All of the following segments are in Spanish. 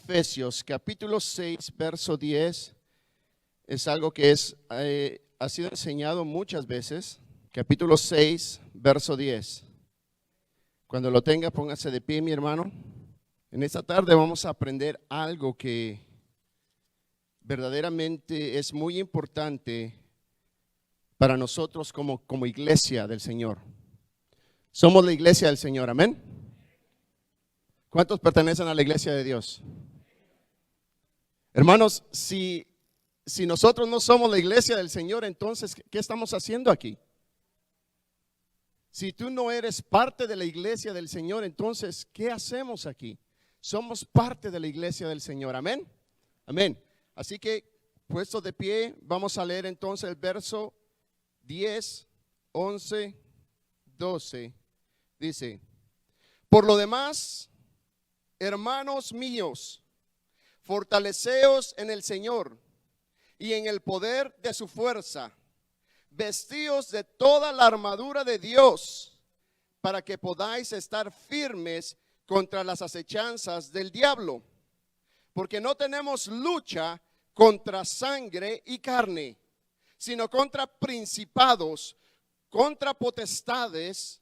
Efesios capítulo 6, verso 10, es algo que ha sido enseñado muchas veces. Capítulo 6, verso 10. Cuando lo tenga, póngase de pie, mi hermano. En esta tarde vamos a aprender algo que verdaderamente es muy importante para nosotros como iglesia del Señor. Somos la iglesia del Señor, amén. ¿Cuántos pertenecen a la iglesia de Dios? Hermanos, si nosotros no somos la iglesia del Señor, entonces, ¿qué estamos haciendo aquí? Si tú no eres parte de la iglesia del Señor, entonces, ¿qué hacemos aquí? Somos parte de la iglesia del Señor, amén. Amén. Así que, puestos de pie, vamos a leer entonces el verso 10, 11, 12. Dice: por lo demás, hermanos míos, fortaleceos en el Señor y en el poder de su fuerza. Vestíos de toda la armadura de Dios para que podáis estar firmes contra las acechanzas del diablo. Porque no tenemos lucha contra sangre y carne, sino contra principados, contra potestades,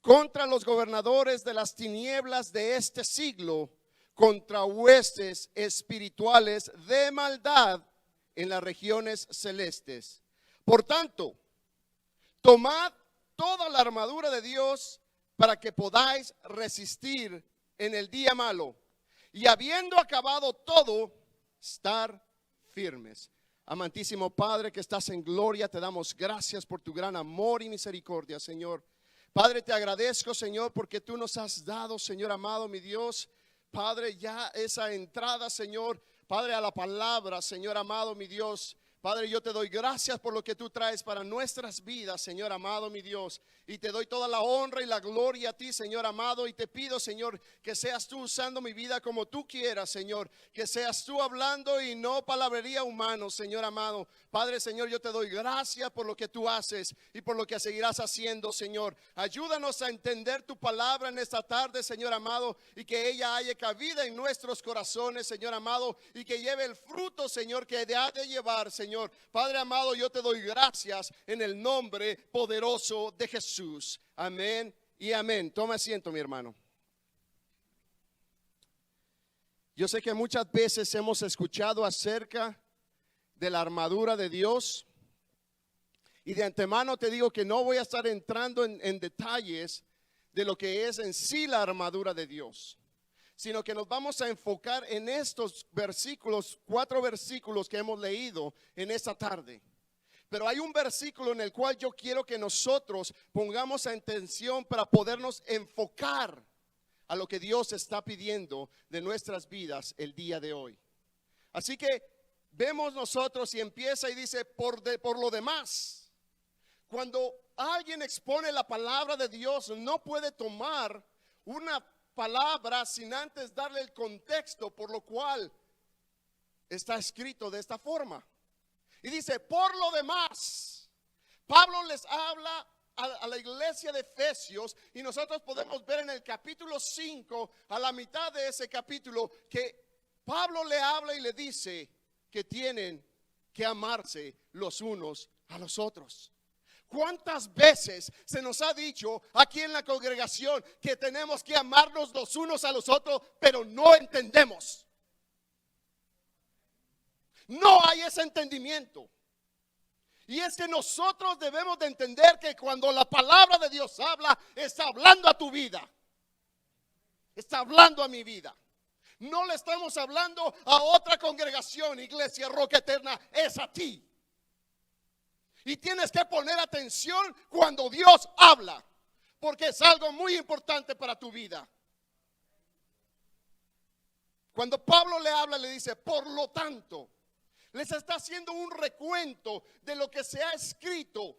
contra los gobernadores de las tinieblas de este siglo, contra huestes espirituales de maldad en las regiones celestes. Por tanto, tomad toda la armadura de Dios para que podáis resistir en el día malo, y habiendo acabado todo, estar firmes. Amantísimo Padre que estás en gloria, te damos gracias por tu gran amor y misericordia, Señor. Padre, te agradezco, Señor, porque tú nos has dado, Señor amado, mi Dios, Padre, ya esa entrada, Señor, Padre, a la palabra, Señor amado, mi Dios. Padre, yo te doy gracias por lo que tú traes para nuestras vidas, Señor amado, mi Dios. Y te doy toda la honra y la gloria a ti, Señor amado. Y te pido, Señor, que seas tú usando mi vida como tú quieras, Señor. Que seas tú hablando y no palabrería humana, Señor amado. Padre, Señor, yo te doy gracias por lo que tú haces y por lo que seguirás haciendo, Señor. Ayúdanos a entender tu palabra en esta tarde, Señor amado, y que ella haya cabida en nuestros corazones, Señor amado, y que lleve el fruto, Señor, que ha de llevar, Señor. Padre amado, yo te doy gracias en el nombre poderoso de Jesús. Amén y amén. Toma asiento, mi hermano. Yo sé que muchas veces hemos escuchado acerca de la armadura de Dios, y de antemano te digo que no voy a estar entrando en detalles de lo que es en sí la armadura de Dios, sino que nos vamos a enfocar en estos versículos, 4 versículos que hemos leído en esta tarde. Pero hay un versículo en el cual yo quiero que nosotros pongamos atención para podernos enfocar a lo que Dios está pidiendo de nuestras vidas el día de hoy. Así que vemos nosotros y empieza y dice: por lo demás. Cuando alguien expone la palabra de Dios, no puede tomar una palabra sin antes darle el contexto por lo cual está escrito de esta forma. Y dice: por lo demás. Pablo les habla a la iglesia de Efesios, y nosotros podemos ver en el capítulo 5, a la mitad de ese capítulo, que Pablo le habla y le dice que tienen que amarse los unos a los otros. ¿Cuántas veces se nos ha dicho aquí en la congregación que tenemos que amarnos los unos a los otros, pero no entendemos? No hay ese entendimiento. Y es que nosotros debemos de entender que cuando la palabra de Dios habla, está hablando a tu vida. Está hablando a mi vida. No le estamos hablando a otra congregación, Iglesia Roca Eterna, es a ti. Y tienes que poner atención cuando Dios habla, porque es algo muy importante para tu vida. Cuando Pablo le habla, le dice: por lo tanto. Les está haciendo un recuento de lo que se ha escrito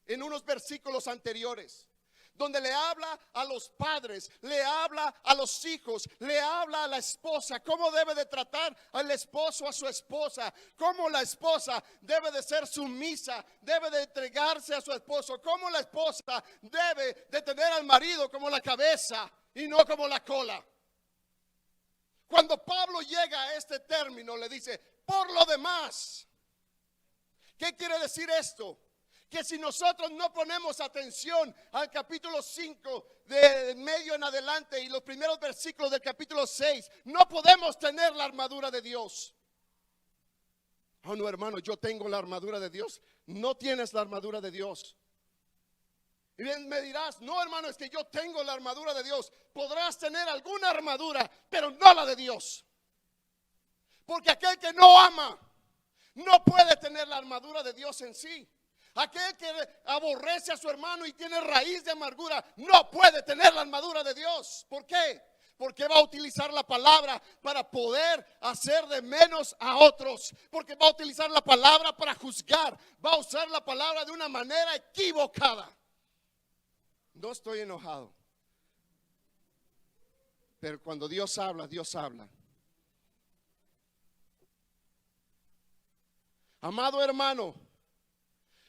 en unos versículos anteriores, donde le habla a los padres, le habla a los hijos, le habla a la esposa, cómo debe de tratar al esposo a su esposa, cómo la esposa debe de ser sumisa, debe de entregarse a su esposo, cómo la esposa debe de tener al marido como la cabeza y no como la cola. Cuando Pablo llega a este término, le dice, por lo demás. ¿Qué quiere decir esto? Que si nosotros no ponemos atención al capítulo 5 de medio en adelante y los primeros versículos del capítulo 6, no podemos tener la armadura de Dios. Oh no, hermano, yo tengo la armadura de Dios. No tienes la armadura de Dios. Y bien me dirás, no hermano, es que yo tengo la armadura de Dios. Podrás tener alguna armadura, pero no la de Dios. Porque aquel que no ama no puede tener la armadura de Dios en sí. Aquel que aborrece a su hermano y tiene raíz de amargura no puede tener la armadura de Dios. ¿Por qué? Porque va a utilizar la palabra para poder hacer de menos a otros. Porque va a utilizar la palabra para juzgar. Va a usar la palabra de una manera equivocada. No estoy enojado. Pero cuando Dios habla, Dios habla. Amado hermano,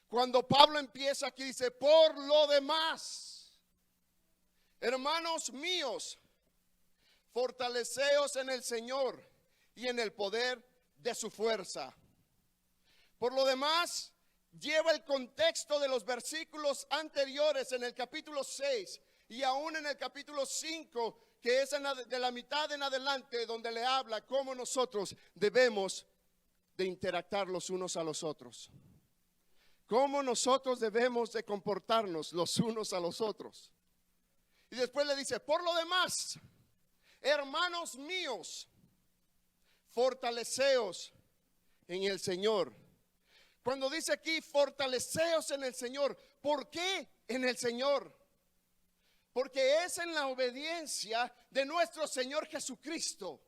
cuando Pablo empieza aquí dice, por lo demás, hermanos míos, fortaleceos en el Señor y en el poder de su fuerza. Por lo demás, lleva el contexto de los versículos anteriores en el capítulo 6 y aún en el capítulo 5, que es de la mitad en adelante, donde le habla cómo nosotros debemos de interactuar los unos a los otros. Cómo nosotros debemos de comportarnos los unos a los otros. Y después le dice, por lo demás, hermanos míos, fortaleceos en el Señor. Cuando dice aquí, fortaleceos en el Señor, ¿por qué en el Señor? Porque es en la obediencia de nuestro Señor Jesucristo,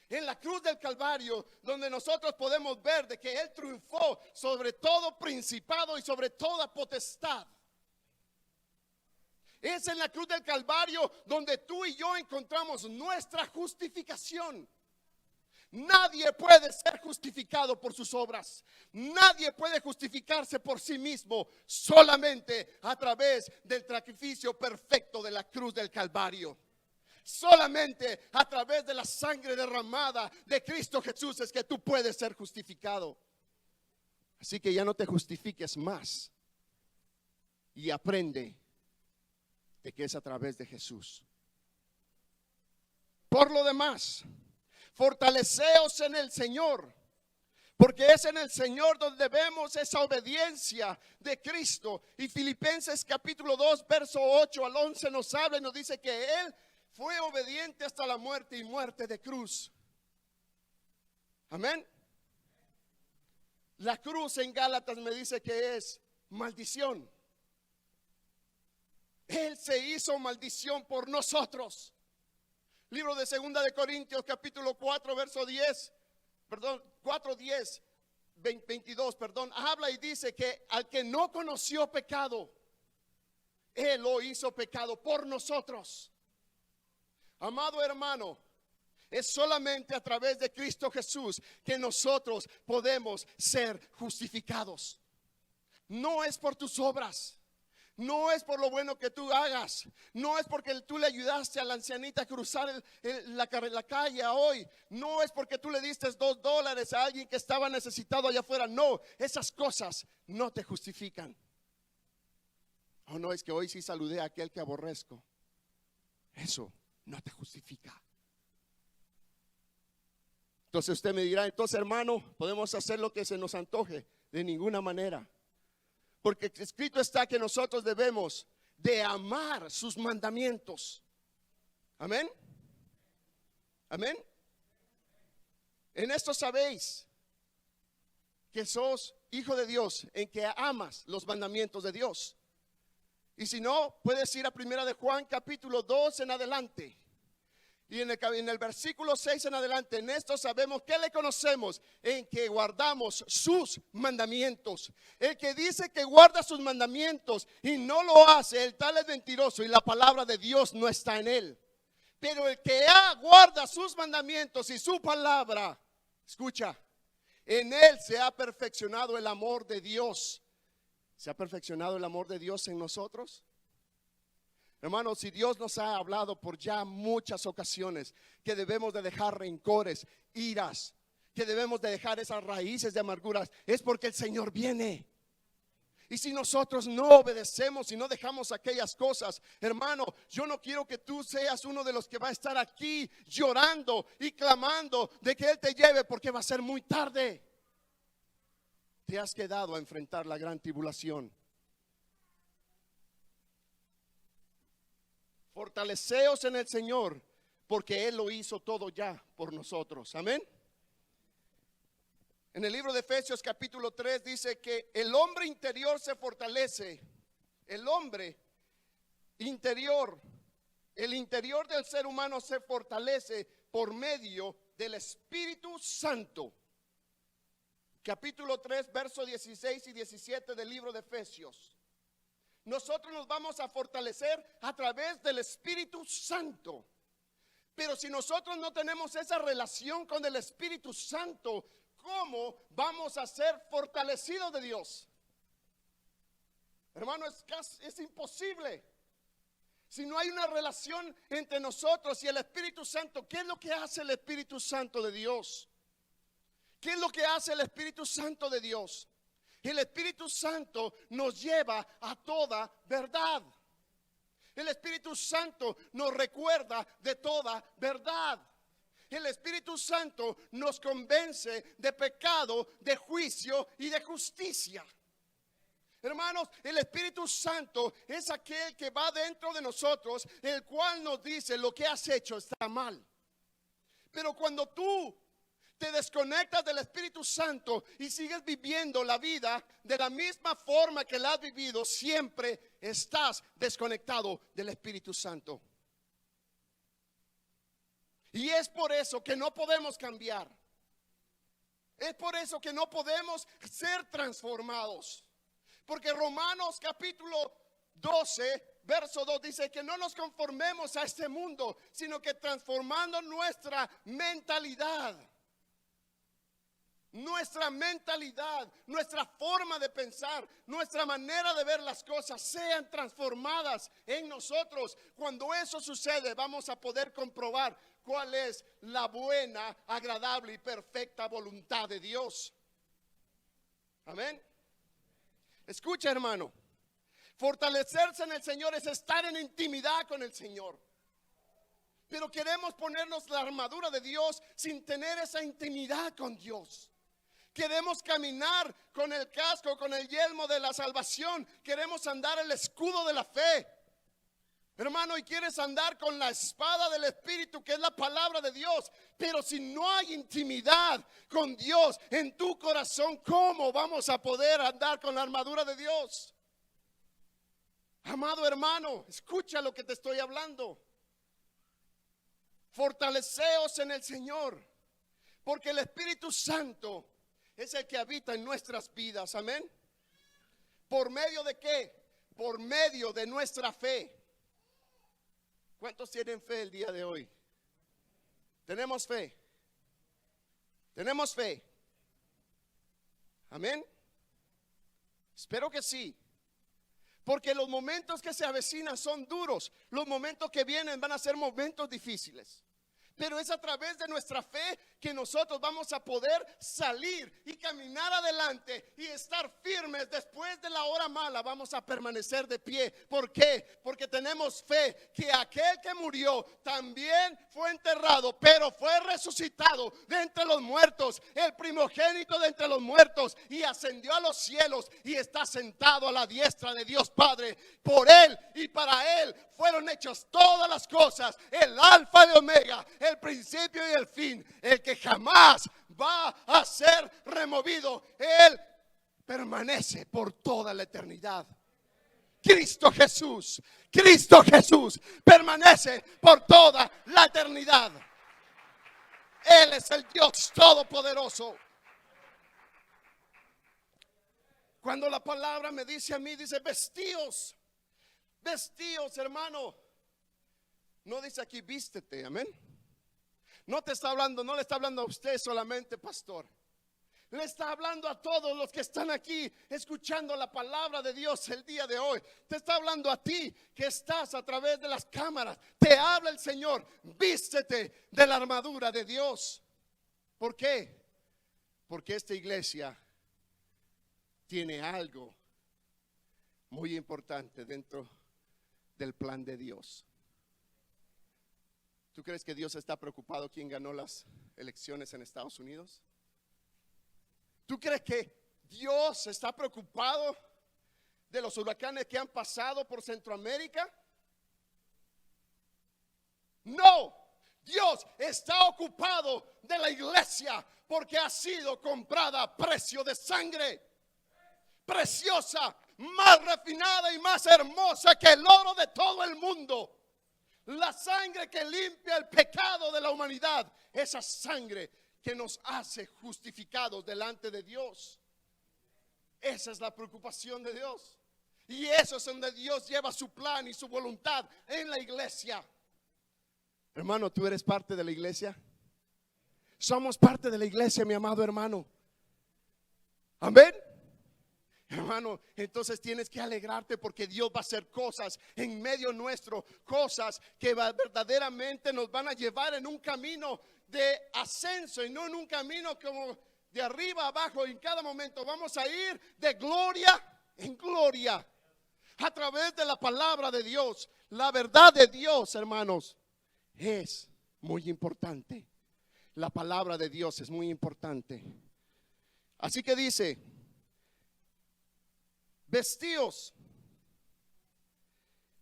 en la cruz del Calvario, donde nosotros podemos ver de que Él triunfó sobre todo principado y sobre toda potestad. Es en la cruz del Calvario donde tú y yo encontramos nuestra justificación. Nadie puede ser justificado por sus obras. Nadie puede justificarse por sí mismo, solamente a través del sacrificio perfecto de la cruz del Calvario. Solamente a través de la sangre derramada de Cristo Jesús es que tú puedes ser justificado. Así que ya no te justifiques más y aprende de que es a través de Jesús. Por lo demás, fortaleceos en el Señor, porque es en el Señor donde vemos esa obediencia de Cristo. Y Filipenses capítulo 2 verso 8 al 11 nos habla y nos dice que Él fue obediente hasta la muerte y muerte de cruz. Amén. La cruz en Gálatas me dice que es maldición. Él se hizo maldición por nosotros. Libro de Segunda de Corintios capítulo 4 verso 10, 4:10, 22, habla y dice que al que no conoció pecado, Él lo hizo pecado por nosotros. Amado hermano, es solamente a través de Cristo Jesús que nosotros podemos ser justificados. No es por tus obras. No es por lo bueno que tú hagas. No es porque tú le ayudaste a la ancianita a cruzar la calle hoy. No es porque tú le diste $2 a alguien que estaba necesitado allá afuera. No, esas cosas no te justifican. Oh no, es que hoy sí saludé a aquel que aborrezco. Eso no te justifica. Entonces usted me dirá, entonces hermano, podemos hacer lo que se nos antoje. De ninguna manera. Porque escrito está que nosotros debemos de amar sus mandamientos. Amén. Amén. En esto sabéis que sos hijo de Dios, en que amas los mandamientos de Dios. Y si no, puedes ir a 1 de Juan capítulo 2 en adelante. Y en el versículo 6 en adelante, en esto sabemos que le conocemos, en que guardamos sus mandamientos. El que dice que guarda sus mandamientos y no lo hace, el tal es mentiroso y la palabra de Dios no está en él. Pero el que guarda sus mandamientos y su palabra, escucha, en él se ha perfeccionado el amor de Dios. ¿Se ha perfeccionado el amor de Dios en nosotros? Hermanos, si Dios nos ha hablado por ya muchas ocasiones que debemos de dejar rencores, iras, que debemos de dejar esas raíces de amarguras, es porque el Señor viene. Y si nosotros no obedecemos y no dejamos aquellas cosas, hermano, yo no quiero que tú seas uno de los que va a estar aquí llorando y clamando de que Él te lleve, porque va a ser muy tarde. Te has quedado a enfrentar la gran tribulación. Fortaleceos en el Señor, porque Él lo hizo todo ya por nosotros. Amén. En el libro de Efesios capítulo 3 dice que el hombre interior se fortalece. El hombre interior, el interior del ser humano se fortalece por medio del Espíritu Santo. Capítulo 3, versos 16 y 17 del libro de Efesios. Nosotros nos vamos a fortalecer a través del Espíritu Santo. Pero si nosotros no tenemos esa relación con el Espíritu Santo, ¿cómo vamos a ser fortalecidos de Dios? Hermano, es imposible. Si no hay una relación entre nosotros y el Espíritu Santo, ¿qué es lo que hace el Espíritu Santo de Dios? ¿Qué es lo que hace el Espíritu Santo de Dios? El Espíritu Santo nos lleva a toda verdad. El Espíritu Santo nos recuerda de toda verdad. El Espíritu Santo nos convence de pecado, de juicio y de justicia. Hermanos, el Espíritu Santo es aquel que va dentro de nosotros, el cual nos dice: lo que has hecho está mal. Pero cuando tú te desconectas del Espíritu Santo y sigues viviendo la vida de la misma forma que la has vivido, siempre estás desconectado del Espíritu Santo. Y es por eso que no podemos cambiar. Es por eso que no podemos ser transformados. Porque Romanos capítulo 12, verso 2 dice que no nos conformemos a este mundo, sino que transformando nuestra mentalidad, nuestra forma de pensar, nuestra manera de ver las cosas sean transformadas en nosotros. Cuando eso sucede, vamos a poder comprobar cuál es la buena, agradable y perfecta voluntad de Dios. Amén. Escucha, hermano, fortalecerse en el Señor es estar en intimidad con el Señor. Pero queremos ponernos la armadura de Dios sin tener esa intimidad con Dios. Queremos caminar con el casco, con el yelmo de la salvación. Queremos andar el escudo de la fe, hermano, y quieres andar con la espada del Espíritu, que es la palabra de Dios. Pero si no hay intimidad con Dios en tu corazón, ¿cómo vamos a poder andar con la armadura de Dios? Amado hermano, escucha lo que te estoy hablando. Fortaleceos en el Señor, porque el Espíritu Santo es el que habita en nuestras vidas. Amén. ¿Por medio de qué? Por medio de nuestra fe. ¿Cuántos tienen fe el día de hoy? ¿Tenemos fe? ¿Tenemos fe? Amén. Espero que sí. Porque los momentos que se avecinan son duros. Los momentos que vienen van a ser momentos difíciles. Pero es a través de nuestra fe que nosotros vamos a poder salir y caminar adelante y estar firmes. Después de la hora mala vamos a permanecer de pie. ¿Por qué? Porque tenemos fe que aquel que murió también fue enterrado, pero fue resucitado de entre los muertos, el primogénito de entre los muertos, y ascendió a los cielos y está sentado a la diestra de Dios Padre. Por Él y para Él fueron hechas todas las cosas, el alfa y el omega, el principio y el fin, el que jamás va a ser removido. Él permanece por toda la eternidad. Cristo Jesús permanece por toda la eternidad. Él es el Dios todopoderoso. Cuando la palabra me dice a mí, dice vestíos, hermano, no dice aquí vístete, amén. No te está hablando, no le está hablando a usted solamente, pastor. Le está hablando a todos los que están aquí escuchando la palabra de Dios el día de hoy. Te está hablando a ti que estás a través de las cámaras. Te habla el Señor. Vístete de la armadura de Dios. ¿Por qué? Porque esta iglesia tiene algo muy importante dentro del plan de Dios. ¿Tú crees que Dios está preocupado quién ganó las elecciones en Estados Unidos? ¿Tú crees que Dios está preocupado de los huracanes que han pasado por Centroamérica? No, Dios está ocupado de la iglesia porque ha sido comprada a precio de sangre. Preciosa, más refinada y más hermosa que el oro de todo el mundo. La sangre que limpia el pecado de la humanidad. Esa sangre que nos hace justificados delante de Dios. Esa es la preocupación de Dios. Y eso es donde Dios lleva su plan y su voluntad en la iglesia. Hermano, ¿tú eres parte de la iglesia? Somos parte de la iglesia, mi amado hermano. Amén. Hermano, entonces tienes que alegrarte porque Dios va a hacer cosas en medio nuestro, cosas que verdaderamente nos van a llevar en un camino de ascenso y no en un camino como de arriba a abajo. En cada momento vamos a ir de gloria en gloria a través de la palabra de Dios. La verdad de Dios, hermanos, es muy importante. La palabra de Dios es muy importante. Así que dice: vestíos.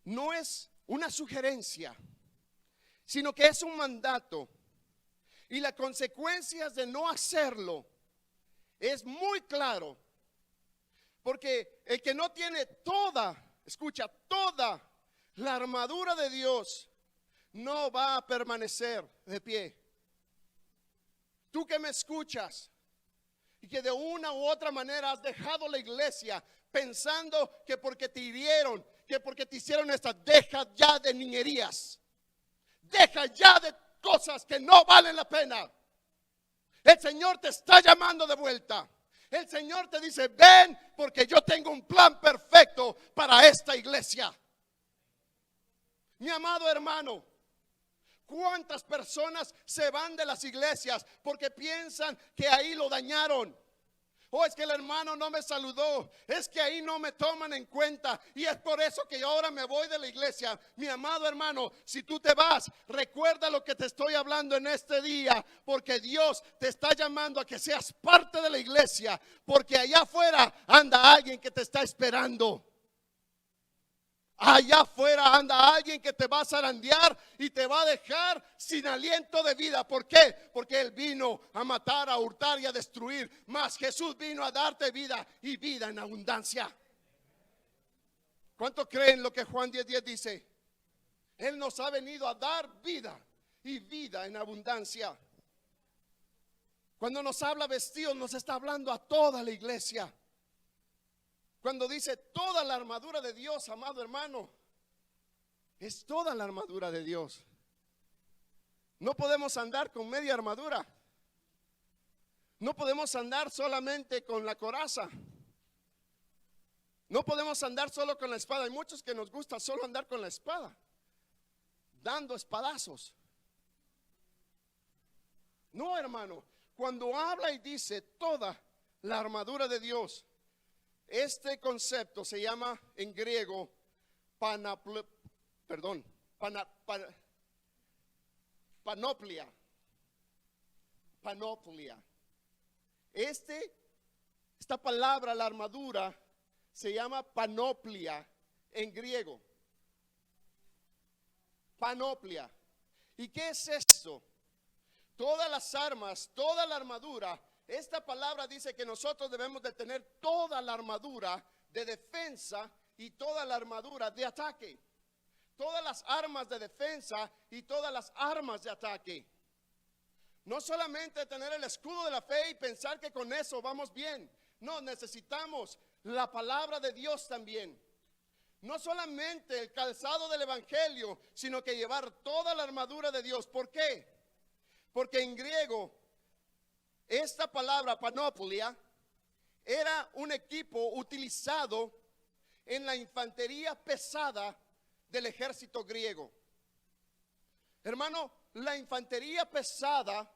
No es una sugerencia, sino que es un mandato. Y las consecuencias de no hacerlo es muy claro. Porque el que no tiene escucha, toda la armadura de Dios no va a permanecer de pie. Tú que me escuchas y que de una u otra manera has dejado la iglesia pensando que porque te hirieron, que porque te hicieron esto, deja ya de niñerías. Deja ya de cosas que no valen la pena. El Señor te está llamando de vuelta. El Señor te dice: ven, porque yo tengo un plan perfecto para esta iglesia. Mi amado hermano, ¿cuántas personas se van de las iglesias porque piensan que ahí lo dañaron? O es que el hermano no me saludó, es que ahí no me toman en cuenta y es por eso que yo ahora me voy de la iglesia. Mi amado hermano, si tú te vas, recuerda lo que te estoy hablando en este día, porque Dios te está llamando a que seas parte de la iglesia, porque allá afuera anda alguien que te está esperando. Allá afuera anda alguien que te va a zarandear y te va a dejar sin aliento de vida. ¿Por qué? Porque Él vino a matar, a hurtar y a destruir. Mas Jesús vino a darte vida y vida en abundancia. ¿Cuánto creen lo que Juan 10:10 dice? Él nos ha venido a dar vida y vida en abundancia. Cuando nos habla vestidos, nos está hablando a toda la iglesia. Cuando dice toda la armadura de Dios, amado hermano, es toda la armadura de Dios. No podemos andar con media armadura. No podemos andar solamente con la coraza. No podemos andar solo con la espada. Hay muchos que nos gusta solo andar con la espada, dando espadazos. No, hermano, cuando habla y dice toda la armadura de Dios, este concepto se llama en griego panoplia. Panoplia. Esta palabra, la armadura, se llama panoplia en griego. Panoplia. ¿Y qué es esto? Todas las armas, toda la armadura. Esta palabra dice que nosotros debemos de tener toda la armadura de defensa y toda la armadura de ataque. Todas las armas de defensa y todas las armas de ataque. No solamente tener el escudo de la fe y pensar que con eso vamos bien. No, necesitamos la palabra de Dios también. No solamente el calzado del evangelio, sino que llevar toda la armadura de Dios. ¿Por qué? Porque en griego esta palabra panoplia era un equipo utilizado en la infantería pesada del ejército griego. Hermano, la infantería pesada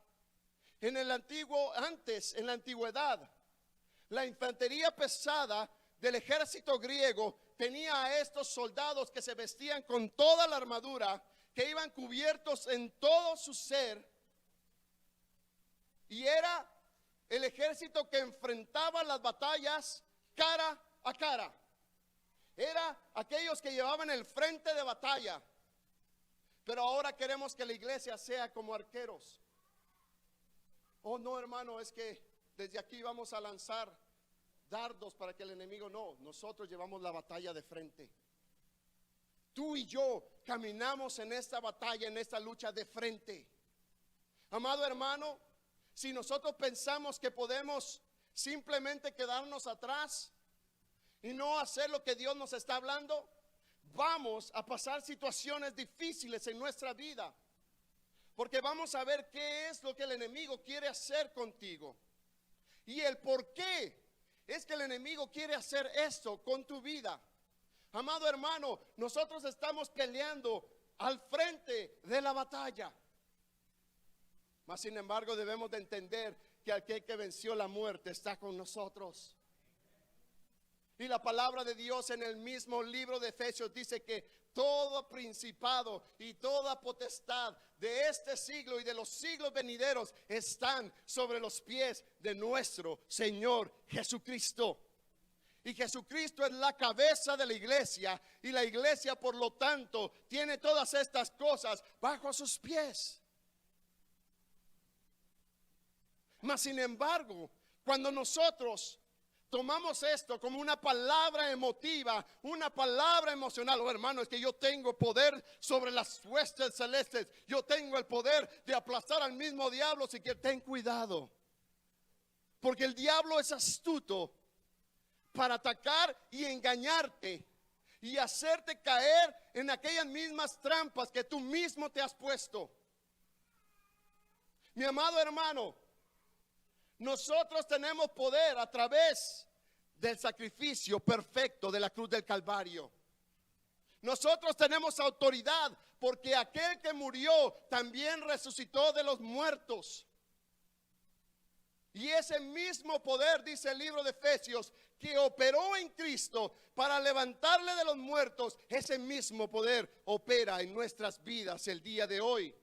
en el en la antigüedad, la infantería pesada del ejército griego tenía a estos soldados que se vestían con toda la armadura, que iban cubiertos en todo su ser, y era el ejército que enfrentaba las batallas cara a cara. Era aquellos que llevaban el frente de batalla. Pero ahora queremos que la iglesia sea como arqueros. Oh no, hermano, es que desde aquí vamos a lanzar dardos para que el enemigo no. Nosotros llevamos la batalla de frente. Tú y yo caminamos en esta batalla, en esta lucha de frente. Amado hermano, si nosotros pensamos que podemos simplemente quedarnos atrás y no hacer lo que Dios nos está hablando, vamos a pasar situaciones difíciles en nuestra vida, porque vamos a ver qué es lo que el enemigo quiere hacer contigo y el por qué es que el enemigo quiere hacer esto con tu vida. Amado hermano, nosotros estamos peleando al frente de la batalla, mas sin embargo debemos de entender que aquel que venció la muerte está con nosotros. Y la palabra de Dios en el mismo libro de Efesios dice que todo principado y toda potestad de este siglo y de los siglos venideros están sobre los pies de nuestro Señor Jesucristo. Y Jesucristo es la cabeza de la iglesia, y la iglesia por lo tanto tiene todas estas cosas bajo sus pies. Mas sin embargo, cuando nosotros tomamos esto como una palabra emotiva, una palabra emocional, oh hermano, es que yo tengo poder sobre las huestes celestes, yo tengo el poder de aplastar al mismo diablo, si quieres, ten cuidado, porque el diablo es astuto para atacar y engañarte y hacerte caer en aquellas mismas trampas que tú mismo te has puesto. Mi amado hermano, nosotros tenemos poder a través del sacrificio perfecto de la cruz del Calvario. Nosotros tenemos autoridad porque aquel que murió también resucitó de los muertos. Y ese mismo poder, dice el libro de Efesios, que operó en Cristo para levantarle de los muertos, ese mismo poder opera en nuestras vidas el día de hoy.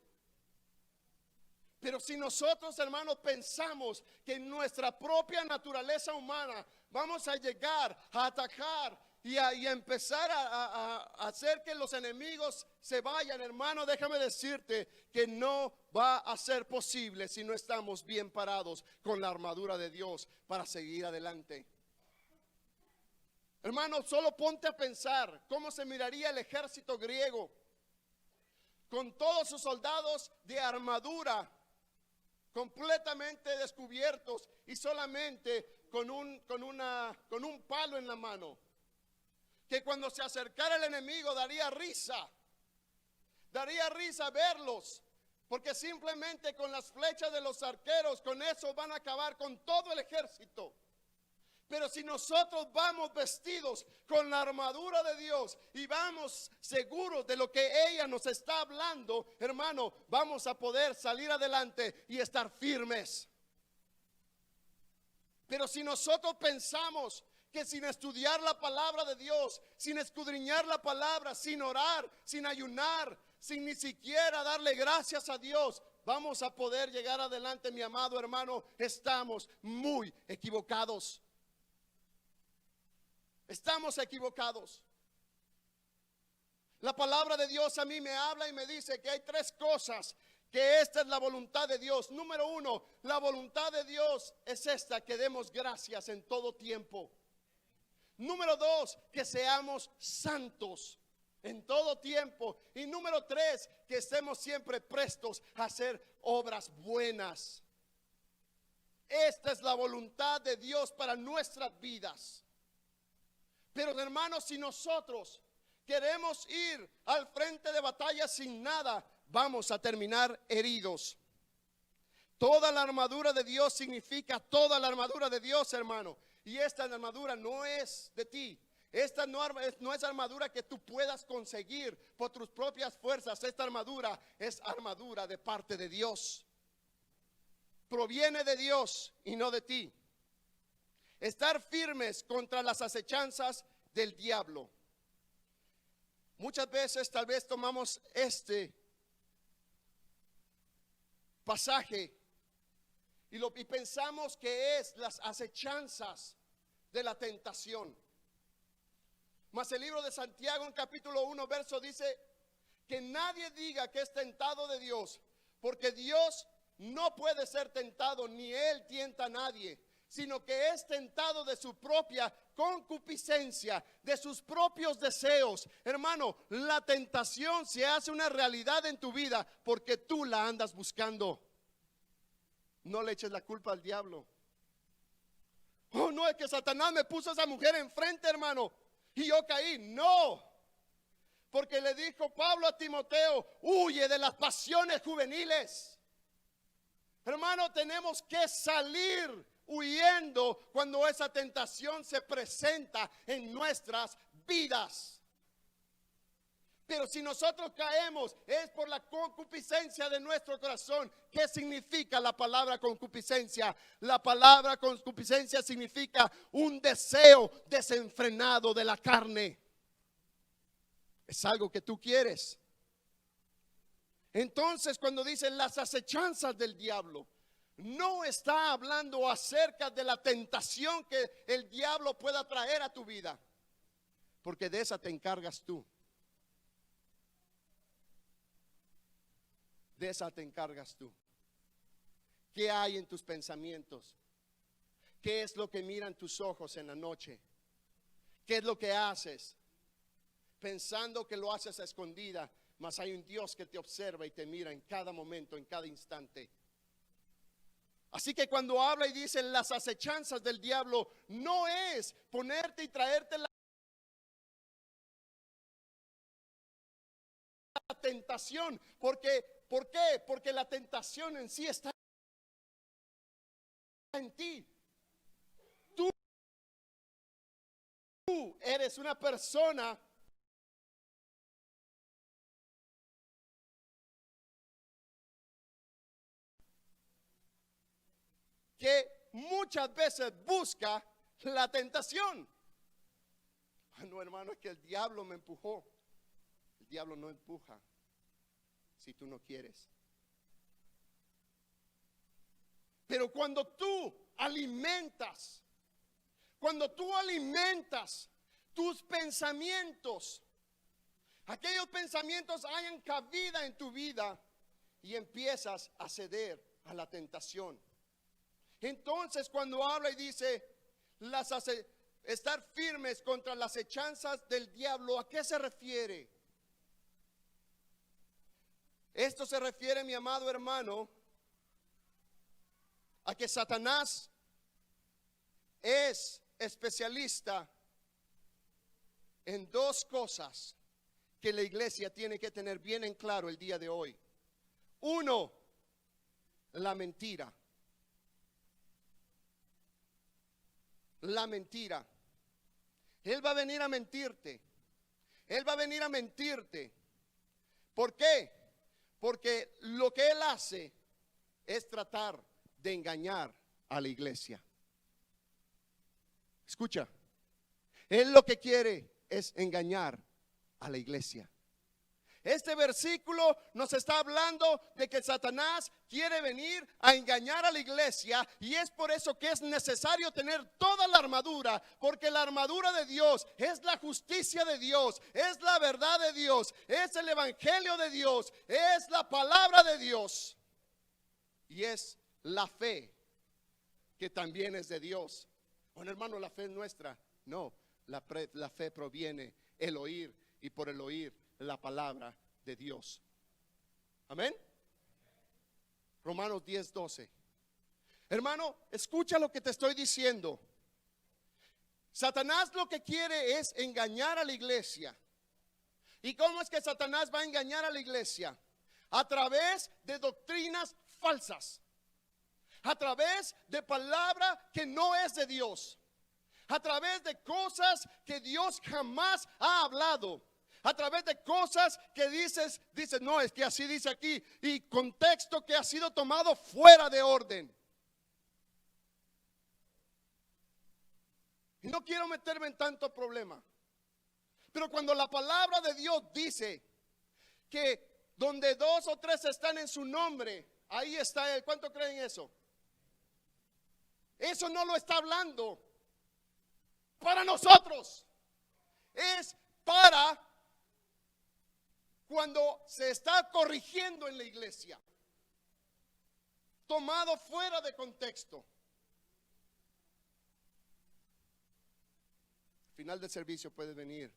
Pero si nosotros, hermanos, pensamos que en nuestra propia naturaleza humana vamos a llegar a atacar y a empezar a hacer que los enemigos se vayan, hermano, déjame decirte que no va a ser posible si no estamos bien parados con la armadura de Dios para seguir adelante. Hermano, solo ponte a pensar cómo se miraría el ejército griego con todos sus soldados de armadura completamente descubiertos y solamente con un palo en la mano, que cuando se acercara el enemigo daría risa verlos, porque simplemente con las flechas de los arqueros, con eso van a acabar con todo el ejército. Pero si nosotros vamos vestidos con la armadura de Dios y vamos seguros de lo que ella nos está hablando, hermano, vamos a poder salir adelante y estar firmes. Pero si nosotros pensamos que sin estudiar la palabra de Dios, sin escudriñar la palabra, sin orar, sin ayunar, sin ni siquiera darle gracias a Dios, vamos a poder llegar adelante, mi amado hermano, estamos muy equivocados. Estamos equivocados. La palabra de Dios a mí me habla y me dice que hay tres cosas, que esta es la voluntad de Dios. Número uno, la voluntad de Dios es esta, que demos gracias en todo tiempo. Número dos, que seamos santos en todo tiempo. Y número tres, que estemos siempre prestos a hacer obras buenas. Esta es la voluntad de Dios para nuestras vidas. Pero hermanos, si nosotros queremos ir al frente de batalla sin nada, vamos a terminar heridos. Toda la armadura de Dios significa toda la armadura de Dios, hermano. Y esta armadura no es de ti. Esta no es armadura que tú puedas conseguir por tus propias fuerzas. Esta armadura es armadura de parte de Dios. Proviene de Dios y no de ti. Estar firmes contra las acechanzas del diablo. Muchas veces tal vez tomamos este pasaje y pensamos que es las acechanzas de la tentación. Mas el libro de Santiago en capítulo 1 verso dice que nadie diga que es tentado de Dios, porque Dios no puede ser tentado, ni Él tienta a nadie, sino que es tentado de su propia concupiscencia, de sus propios deseos. Hermano, la tentación se hace una realidad en tu vida porque tú la andas buscando. No le eches la culpa al diablo. Oh, no, es que Satanás me puso a esa mujer enfrente, hermano, y yo caí. No, porque le dijo Pablo a Timoteo: huye de las pasiones juveniles. Hermano, tenemos que salir huyendo cuando esa tentación se presenta en nuestras vidas. Pero si nosotros caemos es por la concupiscencia de nuestro corazón. ¿Qué significa la palabra concupiscencia? La palabra concupiscencia significa un deseo desenfrenado de la carne. Es algo que tú quieres. Entonces, cuando dicen las acechanzas del diablo, no está hablando acerca de la tentación que el diablo pueda traer a tu vida, porque de esa te encargas tú. De esa te encargas tú. ¿Qué hay en tus pensamientos? ¿Qué es lo que miran tus ojos en la noche? ¿Qué es lo que haces? Pensando que lo haces a escondida, mas hay un Dios que te observa y te mira en cada momento, en cada instante. Así que cuando habla y dice las acechanzas del diablo, no es ponerte y traerte la tentación. ¿Por qué? Porque la tentación en sí está en ti. Tú eres una persona que muchas veces busca la tentación. No, hermano, es que el diablo me empujó. El diablo no empuja si tú no quieres. Pero cuando tú alimentas tus pensamientos, aquellos pensamientos hayan cabida en tu vida y empiezas a ceder a la tentación. Entonces, cuando habla y dice estar firmes contra las acechanzas del diablo, ¿a qué se refiere? Esto se refiere, mi amado hermano, a que Satanás es especialista en dos cosas que la iglesia tiene que tener bien en claro el día de hoy. Uno, la mentira. La mentira. Él va a venir a mentirte. Él va a venir a mentirte. ¿Por qué? Porque lo que él hace es tratar de engañar a la iglesia. Escucha, él lo que quiere es engañar a la iglesia. Este versículo nos está hablando de que Satanás quiere venir a engañar a la iglesia, y es por eso que es necesario tener toda la armadura, porque la armadura de Dios es la justicia de Dios, es la verdad de Dios, es el evangelio de Dios, es la palabra de Dios y es la fe, que también es de Dios. Bueno, hermano, la fe es nuestra. No, la fe proviene el oír, y por el oír la palabra de Dios. Amén. Romanos 10:12. Hermano, escucha lo que te estoy diciendo. Satanás lo que quiere es engañar a la iglesia. ¿Y cómo es que Satanás va a engañar a la iglesia? A través de doctrinas falsas. a través de palabra que no es de Dios, a través de cosas que Dios jamás ha hablado, a través de cosas que dices, no, es que así dice aquí, y contexto que ha sido tomado fuera de orden. Y no quiero meterme en tanto problema, pero cuando la palabra de Dios dice que donde 2 o 3 están en su nombre, ahí está Él. ¿Cuánto creen eso? Eso no lo está hablando para nosotros. Es para cuando se está corrigiendo en la iglesia, tomado fuera de contexto. Al final del servicio puedes venir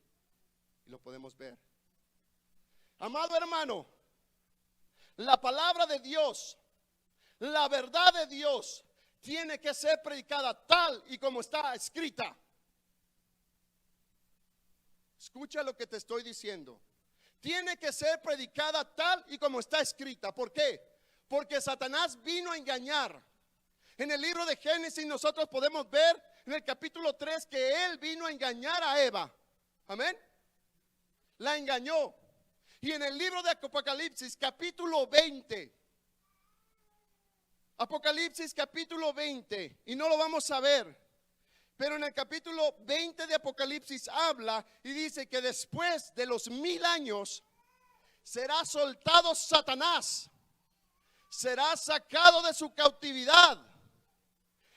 y lo podemos ver. Amado hermano, la palabra de Dios, la verdad de Dios tiene que ser predicada tal y como está escrita. Escucha lo que te estoy diciendo. Tiene que ser predicada tal y como está escrita. ¿Por qué? Porque Satanás vino a engañar. En el libro de Génesis nosotros podemos ver en el capítulo 3 que él vino a engañar a Eva. Amén. La engañó. Y en el libro de Apocalipsis capítulo 20, Apocalipsis capítulo 20, y no lo vamos a ver, pero en el capítulo 20 de Apocalipsis habla y dice que después de los 1000 años será soltado Satanás, será sacado de su cautividad.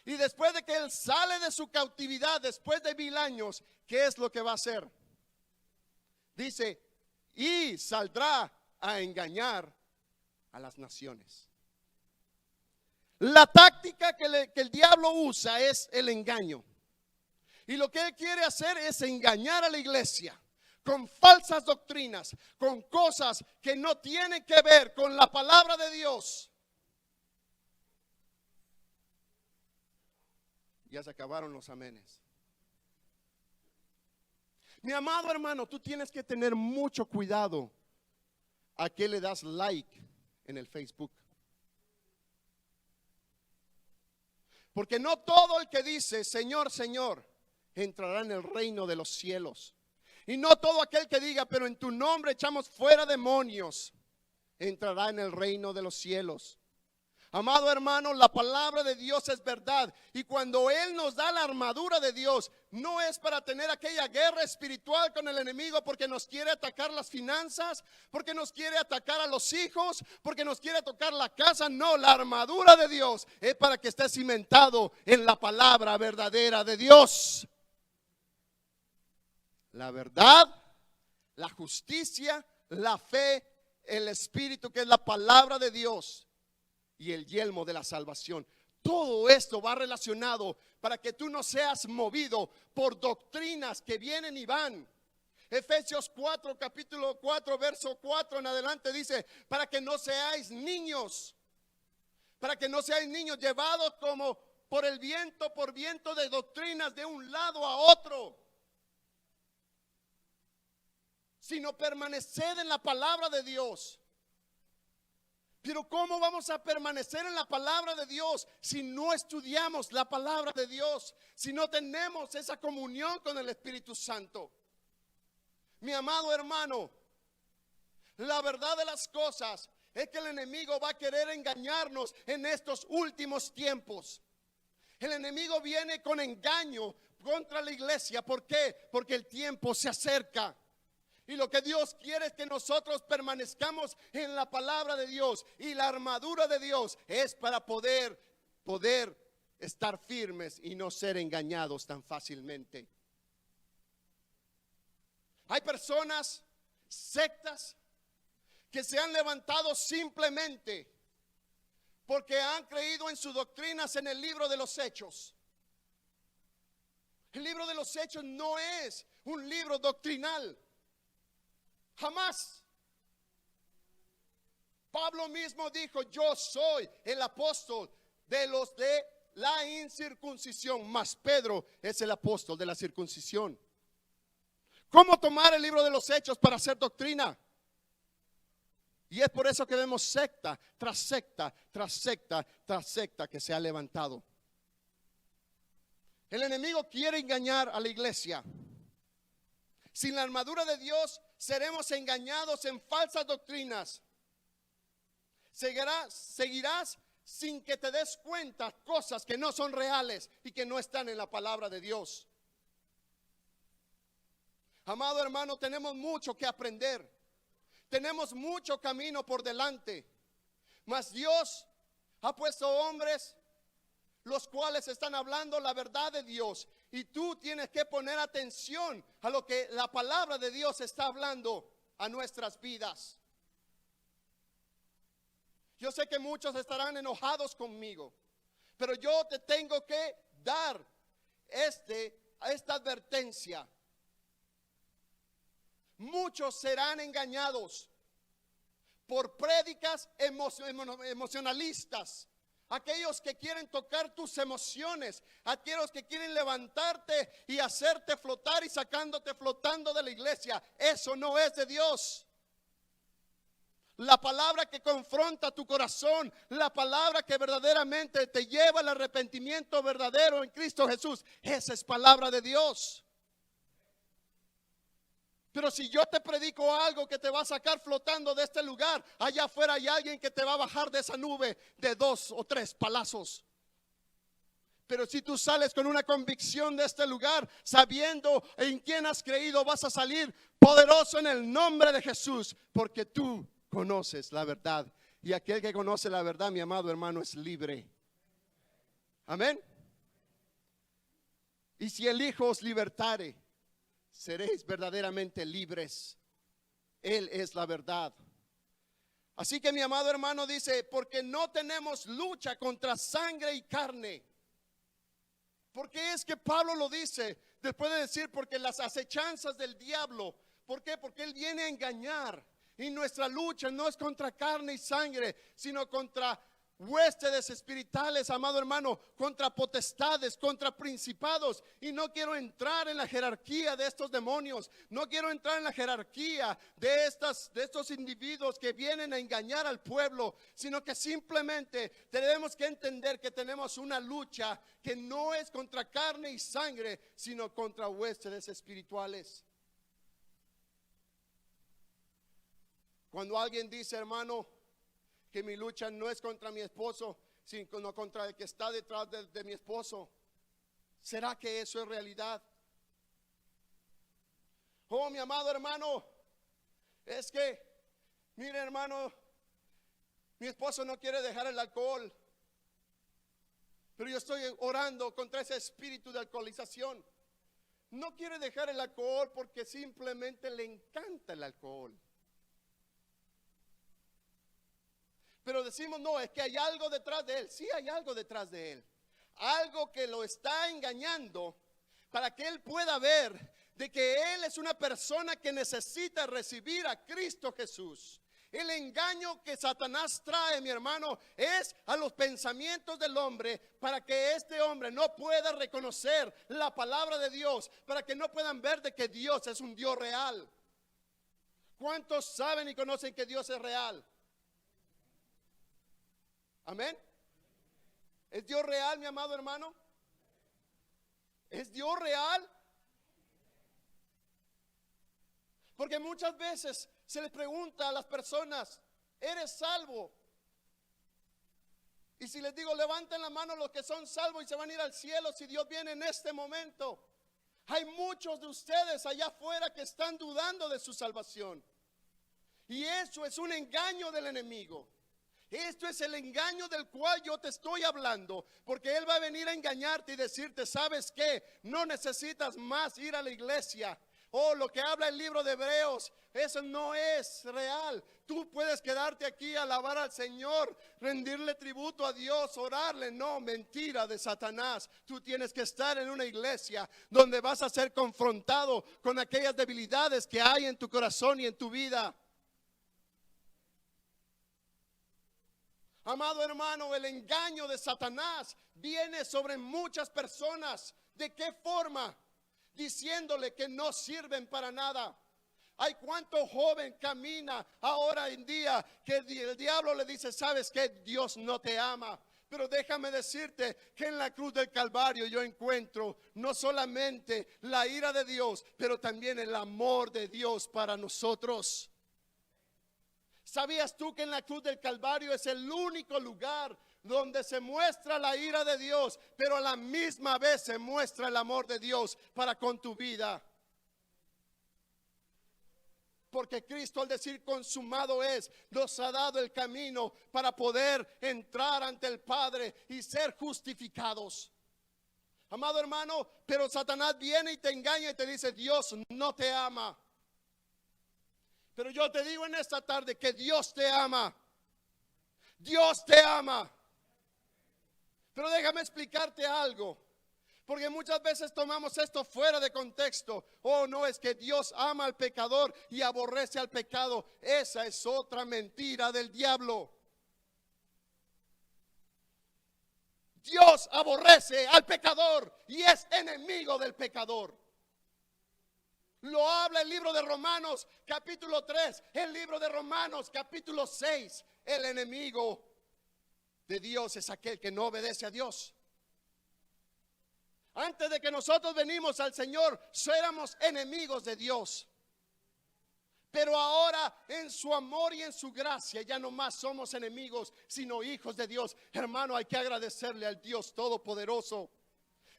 Y después de que él sale de su cautividad, después de 1000 años, ¿qué es lo que va a hacer? Dice, y saldrá a engañar a las naciones. La táctica que el diablo usa es el engaño. Y lo que él quiere hacer es engañar a la iglesia con falsas doctrinas, con cosas que no tienen que ver con la palabra de Dios. Ya se acabaron los amenes. Mi amado hermano, tú tienes que tener mucho cuidado a qué le das like en el Facebook. Porque no todo el que dice Señor, Señor entrará en el reino de los cielos. Y no todo aquel que diga, pero en tu nombre echamos fuera demonios, entrará en el reino de los cielos. Amado hermano, la palabra de Dios es verdad. Y cuando Él nos da la armadura de Dios, no es para tener aquella guerra espiritual con el enemigo porque nos quiere atacar las finanzas, porque nos quiere atacar a los hijos, porque nos quiere tocar la casa. No, la armadura de Dios es para que esté cimentado en la palabra verdadera de Dios. La verdad, la justicia, la fe, el espíritu que es la palabra de Dios. Y el yelmo de la salvación. Todo esto va relacionado para que tú no seas movido por doctrinas que vienen y van. Efesios 4, capítulo 4, verso 4 en adelante dice, para que no seáis niños, llevados como por el viento, por viento de doctrinas de un lado a otro, sino permaneced en la palabra de Dios. Pero ¿cómo vamos a permanecer en la palabra de Dios si no estudiamos la palabra de Dios? Si no tenemos esa comunión con el Espíritu Santo. Mi amado hermano, la verdad de las cosas es que el enemigo va a querer engañarnos en estos últimos tiempos. El enemigo viene con engaño contra la iglesia. ¿Por qué? Porque el tiempo se acerca. Y lo que Dios quiere es que nosotros permanezcamos en la palabra de Dios. Y la armadura de Dios es para poder estar firmes y no ser engañados tan fácilmente. Hay personas, sectas, que se han levantado simplemente porque han creído en sus doctrinas en el libro de los Hechos. El libro de los Hechos no es un libro doctrinal. Jamás. Pablo mismo dijo, yo soy el apóstol de los de la incircuncisión, mas Pedro es el apóstol de la circuncisión. ¿Cómo tomar el libro de los Hechos para hacer doctrina? Y es por eso que vemos secta tras secta, tras secta, tras secta que se ha levantado. El enemigo quiere engañar a la iglesia. Sin la armadura de Dios seremos engañados en falsas doctrinas. Seguirás sin que te des cuenta cosas que no son reales y que no están en la palabra de Dios. Amado hermano, tenemos mucho que aprender. Tenemos mucho camino por delante. Mas Dios ha puesto hombres los cuales están hablando la verdad de Dios. Y tú tienes que poner atención a lo que la palabra de Dios está hablando a nuestras vidas. Yo sé que muchos estarán enojados conmigo, pero yo te tengo que dar esta advertencia. Muchos serán engañados por prédicas emocionalistas. Aquellos que quieren tocar tus emociones, aquellos que quieren levantarte y hacerte flotar y sacándote flotando de la iglesia. Eso no es de Dios. La palabra que confronta tu corazón, la palabra que verdaderamente te lleva al arrepentimiento verdadero en Cristo Jesús, esa es palabra de Dios. Pero si yo te predico algo que te va a sacar flotando de este lugar, allá afuera hay alguien que te va a bajar de esa nube de 2 o 3 palazos. Pero si tú sales con una convicción de este lugar, sabiendo en quién has creído, vas a salir poderoso en el nombre de Jesús, porque tú conoces la verdad. Y aquel que conoce la verdad, mi amado hermano, es libre. Amén. Y si el Hijo os libertare, seréis verdaderamente libres. Él es la verdad. Así que mi amado hermano dice, porque no tenemos lucha contra sangre y carne. ¿Por qué es que Pablo lo dice? Después de decir, porque las acechanzas del diablo. ¿Por qué? Porque él viene a engañar. Y nuestra lucha no es contra carne y sangre, sino contra huestes espirituales, amado hermano, contra potestades, contra principados. Y no quiero entrar en la jerarquía de estos demonios. No quiero entrar en la jerarquía de estos individuos que vienen a engañar al pueblo, sino que simplemente tenemos que entender que tenemos una lucha que no es contra carne y sangre, sino contra huestes espirituales. Cuando alguien dice, hermano, que mi lucha no es contra mi esposo, sino contra el que está detrás de mi esposo, ¿será que eso es realidad? Oh, mi amado hermano, es que, mire hermano, mi esposo no quiere dejar el alcohol, pero yo estoy orando contra ese espíritu de alcoholización. No quiere dejar el alcohol porque simplemente le encanta el alcohol. Pero decimos, no, es que hay algo detrás de él. Sí, hay algo detrás de él. Algo que lo está engañando para que él pueda ver de que él es una persona que necesita recibir a Cristo Jesús. El engaño que Satanás trae, mi hermano, es a los pensamientos del hombre para que este hombre no pueda reconocer la palabra de Dios, para que no puedan ver de que Dios es un Dios real. ¿Cuántos saben y conocen que Dios es real? Amén. ¿Es Dios real, mi amado hermano? ¿Es Dios real? Porque muchas veces se les pregunta a las personas, ¿eres salvo? Y si les digo, levanten la mano los que son salvos y se van a ir al cielo si Dios viene en este momento. Hay muchos de ustedes allá afuera que están dudando de su salvación. Y eso es un engaño del enemigo. Esto es el engaño del cual yo te estoy hablando, porque él va a venir a engañarte y decirte, ¿sabes qué? No necesitas más ir a la iglesia. Oh, lo que habla el libro de Hebreos, eso no es real. Tú puedes quedarte aquí, alabar al Señor, rendirle tributo a Dios, orarle. No, mentira de Satanás. Tú tienes que estar en una iglesia donde vas a ser confrontado con aquellas debilidades que hay en tu corazón y en tu vida. Amado hermano, el engaño de Satanás viene sobre muchas personas. ¿De qué forma? Diciéndole que no sirven para nada. Hay cuánto joven camina ahora en día que el diablo le dice, ¿sabes qué? Dios no te ama. Pero déjame decirte que en la cruz del Calvario yo encuentro no solamente la ira de Dios, pero también el amor de Dios para nosotros. ¿Sabías tú que en la cruz del Calvario es el único lugar donde se muestra la ira de Dios, pero a la misma vez se muestra el amor de Dios para con tu vida? Porque Cristo, al decir consumado es, nos ha dado el camino para poder entrar ante el Padre y ser justificados. Amado hermano, pero Satanás viene y te engaña y te dice, Dios no te ama. Pero yo te digo en esta tarde que Dios te ama. Dios te ama. Pero déjame explicarte algo. Porque muchas veces tomamos esto fuera de contexto. Oh, no, es que Dios ama al pecador y aborrece al pecado. Esa es otra mentira del diablo. Dios aborrece al pecador y es enemigo del pecador. Lo habla el libro de Romanos capítulo 3, el libro de Romanos capítulo 6. El enemigo de Dios es aquel que no obedece a Dios. Antes de que nosotros venimos al Señor, éramos enemigos de Dios. Pero ahora en su amor y en su gracia ya no más somos enemigos, sino hijos de Dios. Hermano, hay que agradecerle al Dios Todopoderoso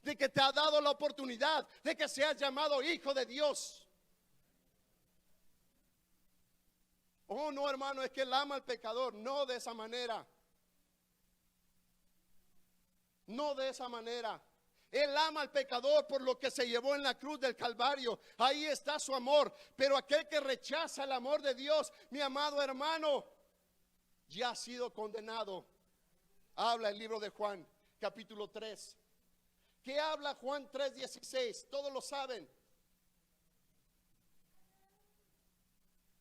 de que te ha dado la oportunidad de que seas llamado hijo de Dios. Oh, no, hermano, es que él ama al pecador. No de esa manera. No de esa manera. Él ama al pecador por lo que se llevó en la cruz del Calvario. Ahí está su amor. Pero aquel que rechaza el amor de Dios, mi amado hermano, ya ha sido condenado. Habla el libro de Juan, capítulo 3. ¿Qué habla Juan 3:16? Todos lo saben.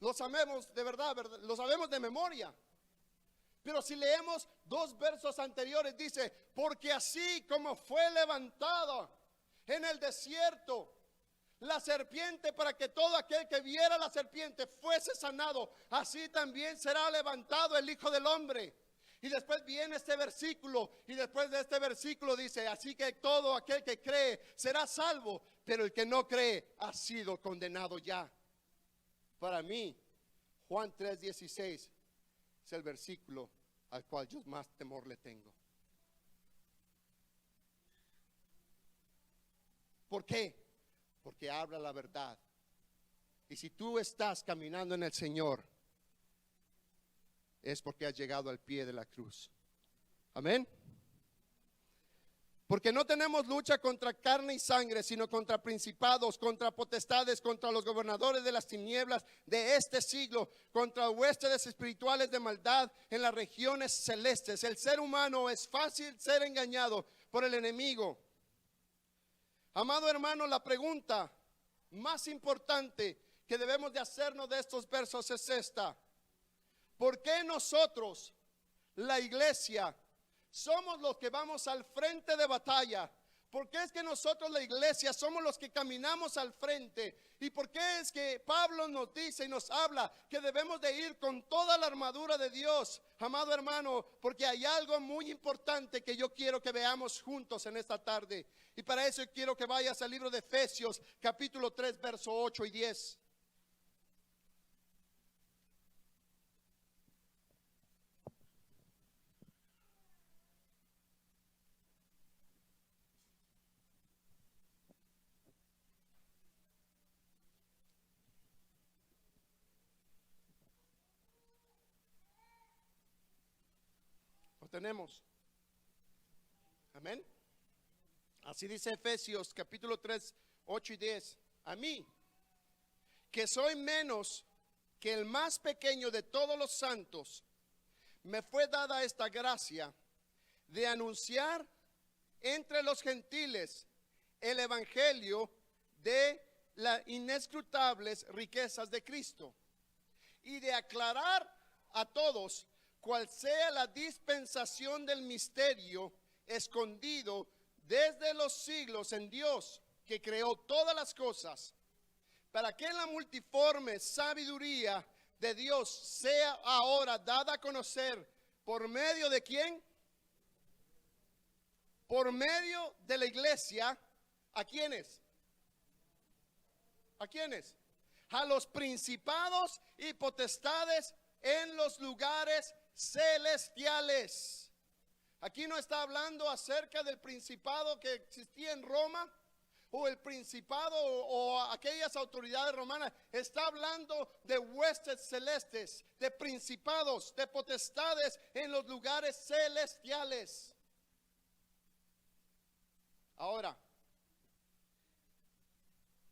Lo sabemos de verdad, lo sabemos de memoria. Pero si leemos 2 versos anteriores, dice, porque así como fue levantada en el desierto la serpiente para que todo aquel que viera la serpiente fuese sanado, así también será levantado el Hijo del Hombre. Y después viene este versículo, y después de este versículo dice, así que todo aquel que cree será salvo, pero el que no cree ha sido condenado ya. Para mí, Juan 3:16 es el versículo al cual yo más temor le tengo. ¿Por qué? Porque habla la verdad. Y si tú estás caminando en el Señor, es porque has llegado al pie de la cruz. Amén. Porque no tenemos lucha contra carne y sangre, sino contra principados, contra potestades, contra los gobernadores de las tinieblas de este siglo, contra huestes espirituales de maldad en las regiones celestes. El ser humano es fácil ser engañado por el enemigo. Amado hermano, la pregunta más importante que debemos de hacernos de estos versos es esta: ¿por qué nosotros, la iglesia, somos los que vamos al frente de batalla? ¿Por qué es que nosotros, la iglesia, somos los que caminamos al frente? ¿Y por qué es que Pablo nos dice y nos habla que debemos de ir con toda la armadura de Dios? Amado hermano, porque hay algo muy importante que yo quiero que veamos juntos en esta tarde. Y para eso quiero que vayas al libro de Efesios, capítulo 3, verso 8 y 10. Lo tenemos. Amén. Así dice Efesios capítulo 3, 8 y 10. A mí, que soy menos que el más pequeño de todos los santos, me fue dada esta gracia de anunciar entre los gentiles el evangelio de las inescrutables riquezas de Cristo, y de aclarar a todos cuál sea la dispensación del misterio escondido desde los siglos en Dios, que creó todas las cosas, para que la multiforme sabiduría de Dios sea ahora dada a conocer por medio de ¿quién? Por medio de la iglesia. ¿A quiénes? ¿A quiénes? A los principados y potestades en los lugares celestiales. Aquí no está hablando acerca del principado que existía en Roma, o el principado o aquellas autoridades romanas. Está hablando de huestes celestes, de principados, de potestades en los lugares celestiales. Ahora,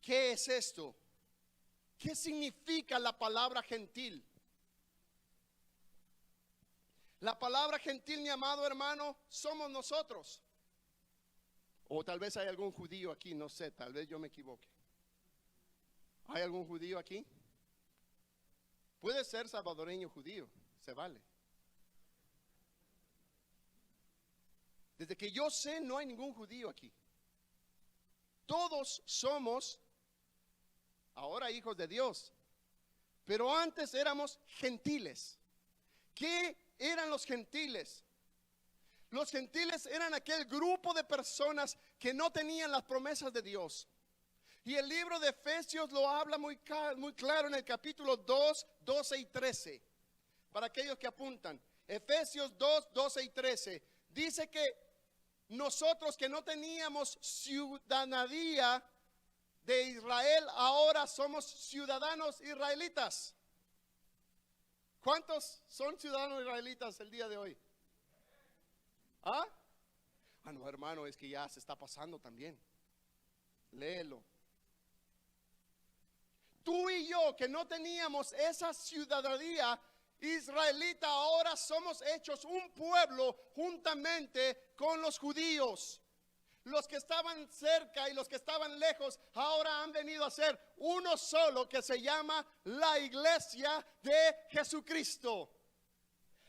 ¿qué es esto? ¿Qué significa la palabra gentil? La palabra gentil, mi amado hermano, somos nosotros. O tal vez hay algún judío aquí, no sé, tal vez yo me equivoque. ¿Hay algún judío aquí? Puede ser salvadoreño judío, se vale. Desde que yo sé, no hay ningún judío aquí. Todos somos ahora hijos de Dios, pero antes éramos gentiles. ¿Qué eran los gentiles? Los gentiles eran aquel grupo de personas que no tenían las promesas de Dios. Y el libro de Efesios lo habla muy claro en el capítulo 2, 12 y 13. Para aquellos que apuntan, Efesios 2, 12 y 13. Dice que nosotros que no teníamos ciudadanía de Israel, ahora somos ciudadanos israelitas. ¿Cuántos son ciudadanos israelitas el día de hoy? ¿Ah? Ah, no, hermano, es que ya se está pasando también. Léelo. Tú y yo que no teníamos esa ciudadanía israelita, ahora somos hechos un pueblo juntamente con los judíos. Los que estaban cerca y los que estaban lejos ahora han venido a ser uno solo, que se llama la iglesia de Jesucristo.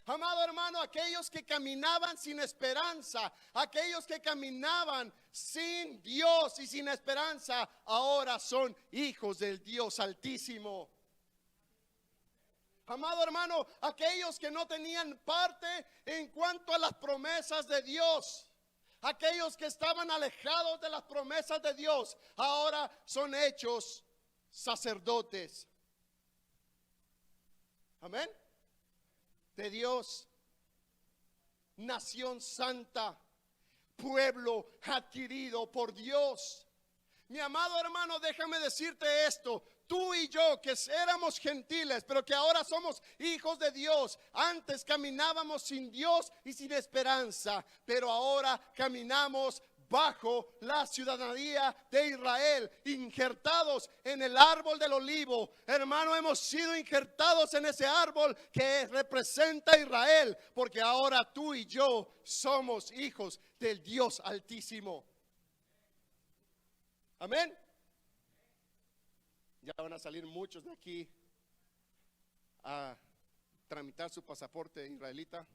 Amado hermano, aquellos que caminaban sin esperanza, aquellos que caminaban sin Dios y sin esperanza, ahora son hijos del Dios Altísimo. Amado hermano, aquellos que no tenían parte en cuanto a las promesas de Dios, aquellos que estaban alejados de las promesas de Dios, ahora son hechos sacerdotes. Amén. De Dios, nación santa, pueblo adquirido por Dios. Mi amado hermano, déjame decirte esto. Tú y yo que éramos gentiles, pero que ahora somos hijos de Dios. Antes caminábamos sin Dios y sin esperanza, pero ahora caminamos bajo la ciudadanía de Israel, injertados en el árbol del olivo. Hermano, hemos sido injertados en ese árbol que representa a Israel, porque ahora tú y yo somos hijos del Dios Altísimo. Amén. Ya van a salir muchos de aquí a tramitar su pasaporte israelita.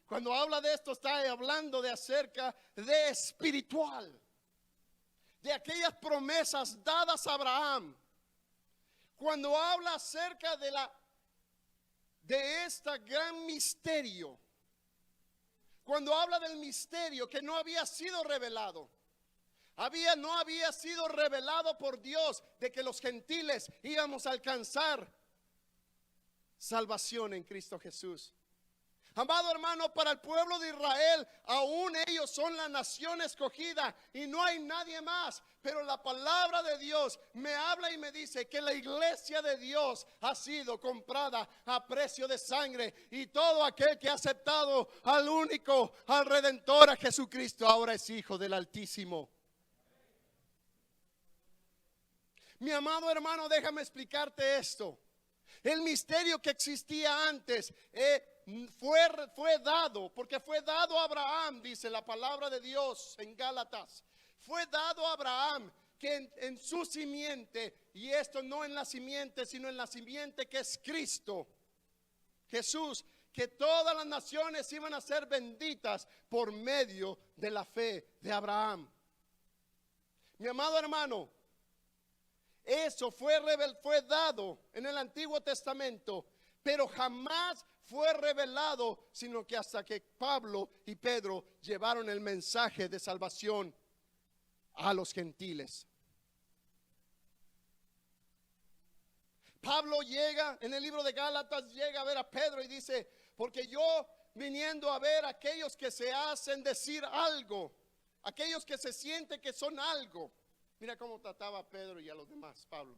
Cuando habla de esto, está hablando de acerca de espiritual, de aquellas promesas dadas a Abraham. Cuando habla acerca de este gran misterio, cuando habla del misterio que no había sido revelado, no había sido revelado por Dios, de que los gentiles íbamos a alcanzar salvación en Cristo Jesús. Amado hermano, para el pueblo de Israel, aún ellos son la nación escogida y no hay nadie más. Pero la palabra de Dios me habla y me dice que la iglesia de Dios ha sido comprada a precio de sangre. Y todo aquel que ha aceptado al único, al Redentor, a Jesucristo, ahora es hijo del Altísimo. Mi amado hermano, déjame explicarte esto. El misterio que existía antes fue dado, porque fue dado a Abraham, dice la palabra de Dios en Gálatas. Fue dado a Abraham que en su simiente, y esto no en la simiente, sino en la simiente que es Cristo Jesús, que todas las naciones iban a ser benditas por medio de la fe de Abraham. Mi amado hermano, eso fue dado en el Antiguo Testamento, pero jamás fue revelado, sino que hasta que Pablo y Pedro llevaron el mensaje de salvación a los gentiles. Pablo llega en el libro de Gálatas, llega a ver a Pedro y dice: porque yo, viniendo a ver a aquellos que se hacen decir algo, aquellos que se sienten que son algo. Mira cómo trataba a Pedro y a los demás, Pablo.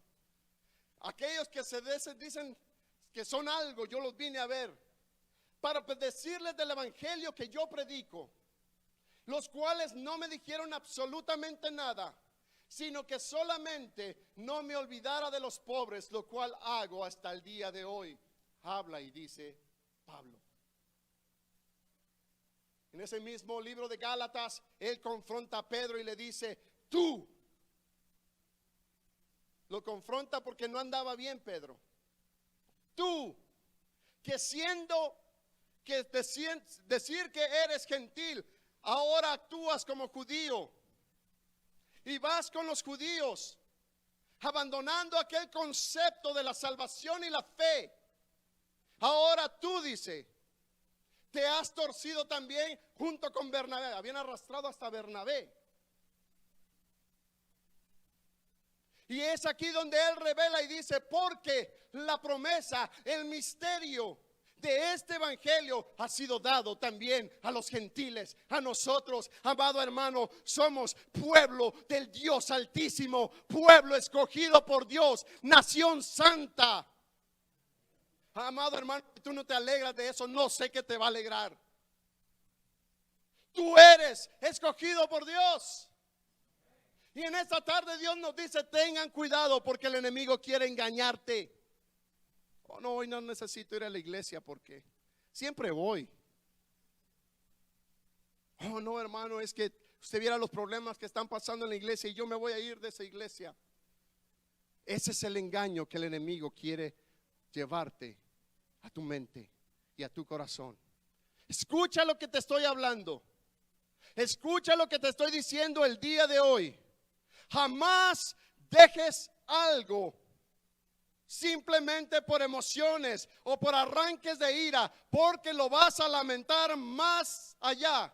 Aquellos que se dicen que son algo, yo los vine a ver para decirles del evangelio que yo predico, los cuales no me dijeron absolutamente nada, sino que solamente no me olvidara de los pobres, lo cual hago hasta el día de hoy. Habla y dice Pablo. En ese mismo libro de Gálatas, él confronta a Pedro y le dice: tú. Lo confronta porque no andaba bien Pedro. Tú, que decir que eres gentil, ahora actúas como judío y vas con los judíos, abandonando aquel concepto de la salvación y la fe. Ahora tú, dice, te has torcido también junto con Bernabé. Habían arrastrado hasta Bernabé. Y es aquí donde él revela y dice: porque la promesa, el misterio de este evangelio ha sido dado también a los gentiles, a nosotros. Amado hermano, somos pueblo del Dios Altísimo, pueblo escogido por Dios, nación santa. Amado hermano, si tú no te alegras de eso, no sé qué te va a alegrar. Tú eres escogido por Dios. Y en esta tarde Dios nos dice: tengan cuidado, porque el enemigo quiere engañarte. Oh, no, hoy no necesito ir a la iglesia porque siempre voy. Oh, no, hermano, es que usted viera los problemas que están pasando en la iglesia y yo me voy a ir de esa iglesia. Ese es el engaño que el enemigo quiere llevarte a tu mente y a tu corazón. Escucha lo que te estoy hablando. Escucha lo que te estoy diciendo el día de hoy. Jamás dejes algo simplemente por emociones o por arranques de ira, porque lo vas a lamentar más allá.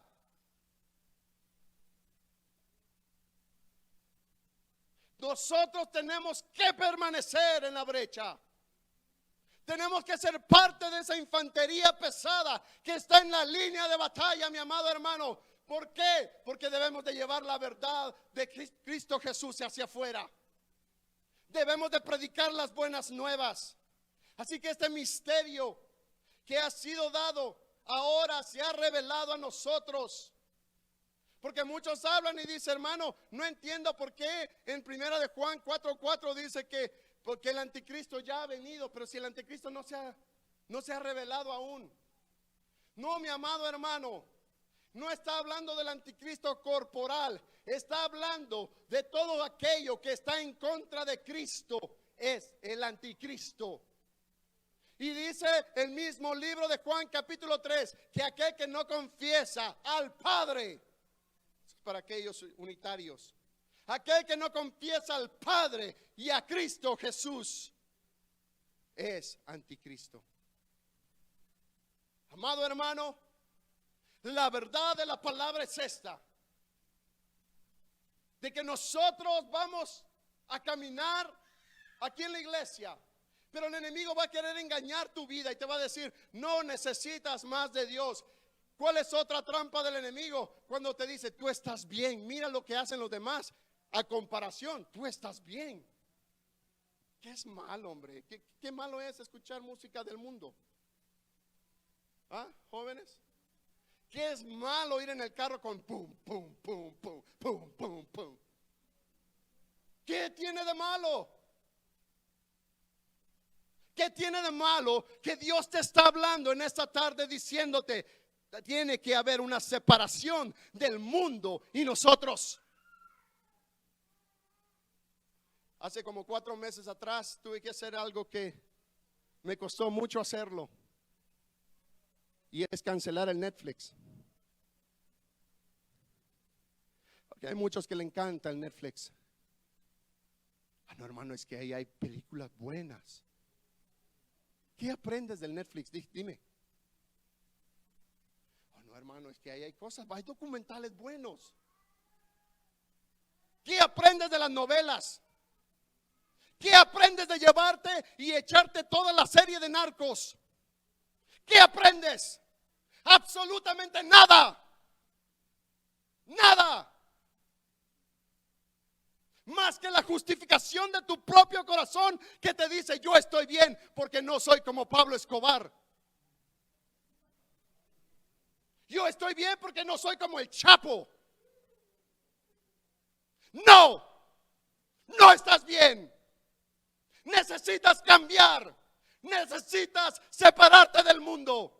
Nosotros tenemos que permanecer en la brecha. Tenemos que ser parte de esa infantería pesada que está en la línea de batalla, mi amado hermano. ¿Por qué? Porque debemos de llevar la verdad de Cristo Jesús hacia afuera. Debemos de predicar las buenas nuevas. Así que este misterio que ha sido dado ahora se ha revelado a nosotros. Porque muchos hablan y dicen: hermano, no entiendo por qué en primera de Juan 4:4 dice que porque el anticristo ya ha venido, pero si el anticristo no se ha revelado aún. No, mi amado hermano, no está hablando del anticristo corporal, está hablando de todo aquello que está en contra de Cristo, es el anticristo. Y dice el mismo libro de Juan capítulo 3 que aquel que no confiesa al Padre, para aquellos unitarios, aquel que no confiesa al Padre y a Cristo Jesús es anticristo. Amado hermano, la verdad de la palabra es esta: de que nosotros vamos a caminar aquí en la iglesia, pero el enemigo va a querer engañar tu vida y te va a decir: no necesitas más de Dios. ¿Cuál es otra trampa del enemigo? Cuando te dice: tú estás bien, mira lo que hacen los demás, a comparación, tú estás bien. ¿Qué es malo, hombre? ¿Qué malo es escuchar música del mundo? ¿Ah, jóvenes? ¿Qué es malo ir en el carro con pum, pum, pum, pum, pum, pum, pum? ¿Qué tiene de malo? ¿Qué tiene de malo que Dios te está hablando en esta tarde diciéndote: tiene que haber una separación del mundo y nosotros? Hace como 4 meses atrás tuve que hacer algo que me costó mucho hacerlo, y es cancelar el Netflix. Porque hay muchos que le encanta el Netflix. Ah, no, hermano, es que ahí hay películas buenas. ¿Qué aprendes del Netflix? Dime. Oh, no, hermano, es que ahí hay cosas, hay documentales buenos. ¿Qué aprendes de las novelas? ¿Qué aprendes de llevarte y echarte toda la serie de Narcos? ¿Qué aprendes? Absolutamente nada. Nada. Más que la justificación de tu propio corazón que te dice: yo estoy bien porque no soy como Pablo Escobar. Yo estoy bien porque no soy como el Chapo. No, no estás bien. Necesitas cambiar. Necesitas separarte del mundo.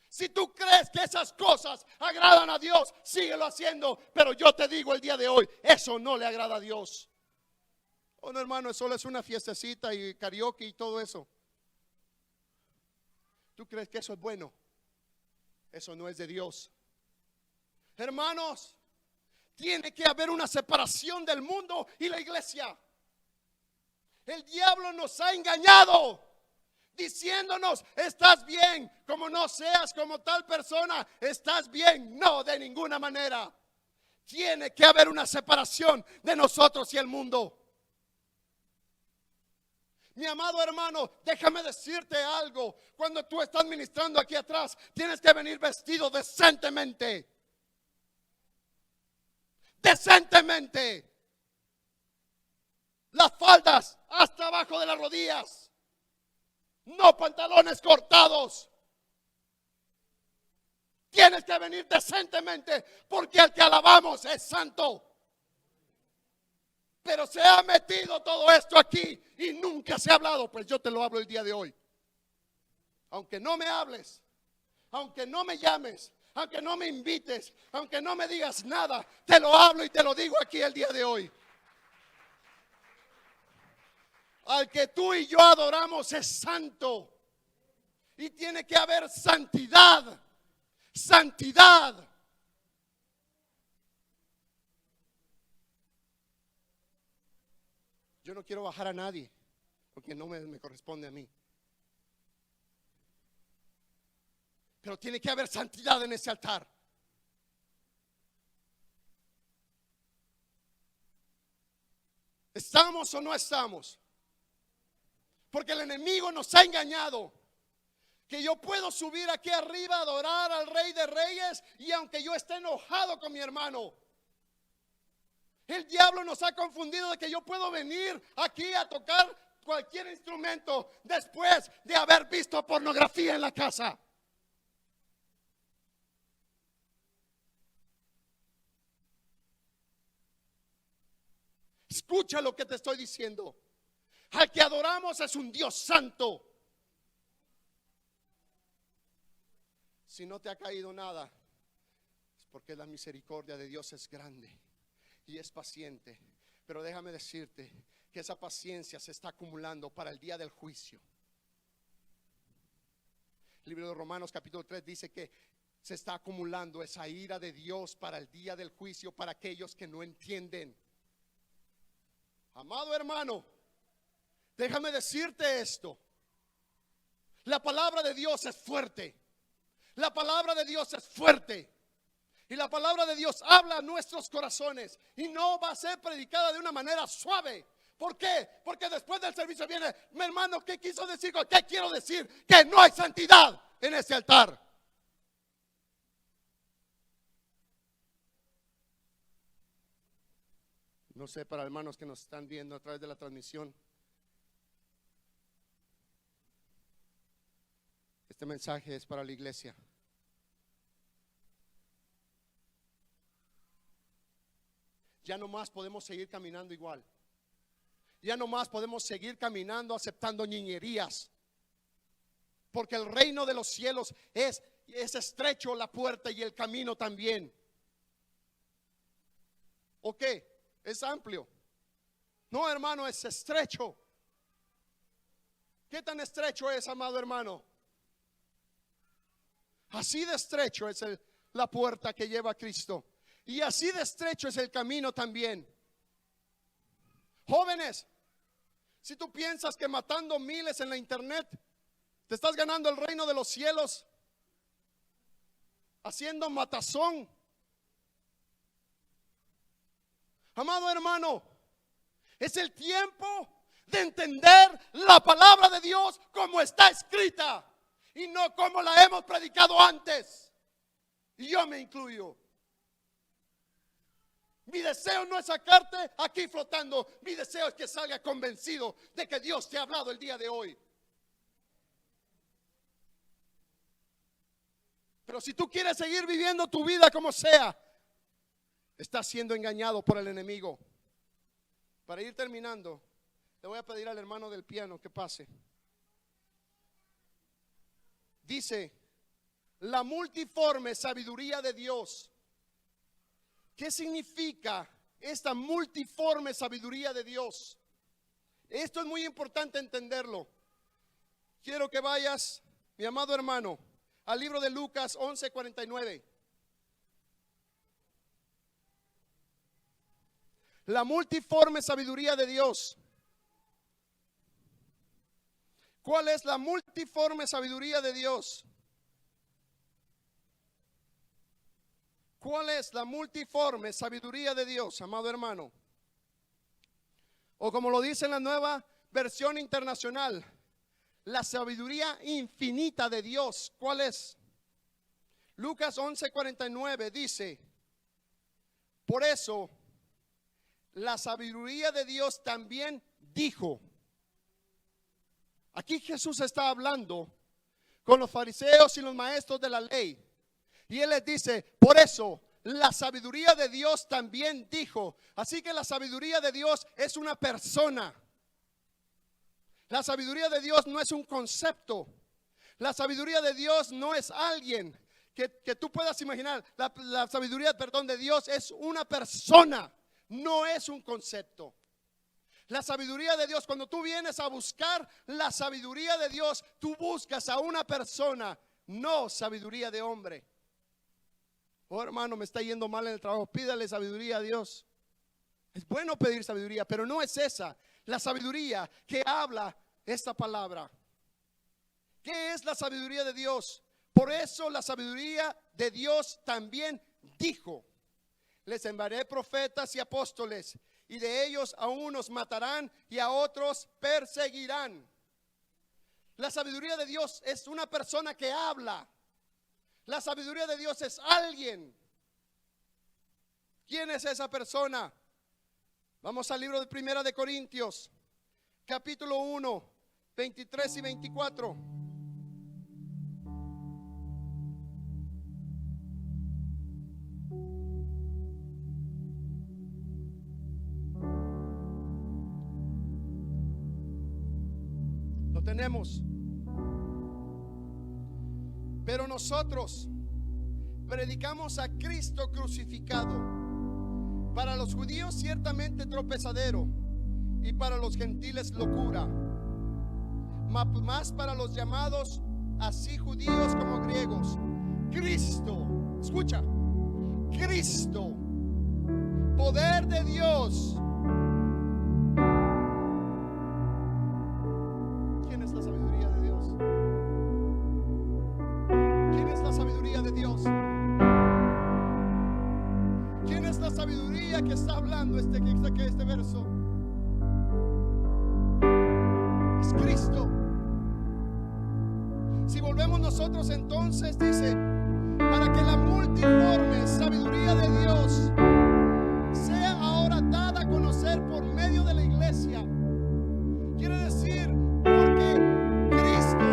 Si tú crees que esas cosas agradan a Dios, síguelo haciendo. Pero yo te digo el día de hoy, eso no le agrada a Dios. Oh, no, hermano, solo es una fiestecita y karaoke y todo eso. ¿Tú crees que eso es bueno? Eso no es de Dios. Hermanos, tiene que haber una separación del mundo y la iglesia. El diablo nos ha engañado diciéndonos: estás bien, como no seas como tal persona, estás bien. No, de ninguna manera. Tiene que haber una separación de nosotros y el mundo. Mi amado hermano, déjame decirte algo. Cuando tú estás ministrando aquí atrás, tienes que venir vestido decentemente. Decentemente. Las faldas hasta abajo de las rodillas. No pantalones cortados. Tienes que venir decentemente, porque el que alabamos es santo. Pero se ha metido todo esto aquí y nunca se ha hablado. Pues yo te lo hablo el día de hoy. Aunque no me hables, aunque no me llames, aunque no me invites, aunque no me digas nada, te lo hablo y te lo digo aquí el día de hoy. Al que tú y yo adoramos es santo. Y tiene que haber santidad. Santidad. Yo no quiero bajar a nadie, porque no me corresponde a mí. Pero tiene que haber santidad en ese altar. ¿Estamos o no estamos? Porque el enemigo nos ha engañado. Que yo puedo subir aquí arriba a adorar al Rey de Reyes, y aunque yo esté enojado con mi hermano, el diablo nos ha confundido de que yo puedo venir aquí a tocar cualquier instrumento después de haber visto pornografía en la casa. Escucha lo que te estoy diciendo. Al que adoramos es un Dios santo. Si no te ha caído nada, es porque la misericordia de Dios es grande y es paciente. Pero déjame decirte que esa paciencia se está acumulando para el día del juicio. El libro de Romanos capítulo 3 dice que se está acumulando esa ira de Dios para el día del juicio, para aquellos que no entienden. Amado hermano, déjame decirte esto. La palabra de Dios es fuerte. La palabra de Dios es fuerte. Y la palabra de Dios habla a nuestros corazones. Y no va a ser predicada de una manera suave. ¿Por qué? Porque después del servicio viene: mi hermano, ¿qué quiso decir? ¿Qué quiero decir? Que no hay santidad en ese altar. No sé, para hermanos que nos están viendo a través de la transmisión, este mensaje es para la iglesia. Ya no más podemos seguir caminando igual. Ya no más podemos seguir caminando aceptando niñerías. Porque el reino de los cielos es estrecho la puerta y el camino también. ¿O qué? Es amplio. No, hermano, es estrecho. ¿Qué tan estrecho es, amado hermano? Así de estrecho es la puerta que lleva a Cristo. Y así de estrecho es el camino también. Jóvenes, si tú piensas que matando miles en la internet te estás ganando el reino de los cielos, haciendo matazón, amado hermano, es el tiempo de entender la palabra de Dios como está escrita y no como la hemos predicado antes. Y yo me incluyo. Mi deseo no es sacarte aquí flotando. Mi deseo es que salga convencido de que Dios te ha hablado el día de hoy. Pero si tú quieres seguir viviendo tu vida como sea, estás siendo engañado por el enemigo. Para ir terminando, le voy a pedir al hermano del piano que pase. Dice, la multiforme sabiduría de Dios. ¿Qué significa esta multiforme sabiduría de Dios? Esto es muy importante entenderlo. Quiero que vayas, mi amado hermano, al libro de Lucas 11:49. La multiforme sabiduría de Dios. ¿Cuál es la multiforme sabiduría de Dios? ¿Cuál es la multiforme sabiduría de Dios, amado hermano? O como lo dice en la Nueva Versión Internacional, la sabiduría infinita de Dios. ¿Cuál es? Lucas 11:49 dice, por eso la sabiduría de Dios también dijo. Aquí Jesús está hablando con los fariseos y los maestros de la ley. Y Él les dice, por eso la sabiduría de Dios también dijo. Así que la sabiduría de Dios es una persona. La sabiduría de Dios no es un concepto. La sabiduría de Dios no es alguien que tú puedas imaginar. La sabiduría, de Dios es una persona, no es un concepto. La sabiduría de Dios, cuando tú vienes a buscar la sabiduría de Dios, tú buscas a una persona, no sabiduría de hombre. Oh hermano, me está yendo mal en el trabajo, pídale sabiduría a Dios. Es bueno pedir sabiduría, pero no es esa la sabiduría que habla esta palabra. ¿Qué es la sabiduría de Dios? Por eso la sabiduría de Dios también dijo, les enviaré profetas y apóstoles, y de ellos a unos matarán y a otros perseguirán. La sabiduría de Dios es una persona que habla. La sabiduría de Dios es alguien. ¿Quién es esa persona? Vamos al libro de Primera de Corintios, capítulo 1, 23 y 24. Lo tenemos. Pero nosotros predicamos a Cristo crucificado, para los judíos ciertamente tropezadero, y para los gentiles locura, más para los llamados, así judíos como griegos, Cristo, escucha, Cristo, poder de Dios. ¿Quién es la sabiduría de Dios? ¿Quién es la sabiduría de Dios? ¿Quién es la sabiduría que está hablando este verso? Es Cristo. Si volvemos nosotros entonces, dice, para que la multiforme sabiduría de Dios sea ahora dada a conocer por medio de la iglesia. Quiere decir, porque Cristo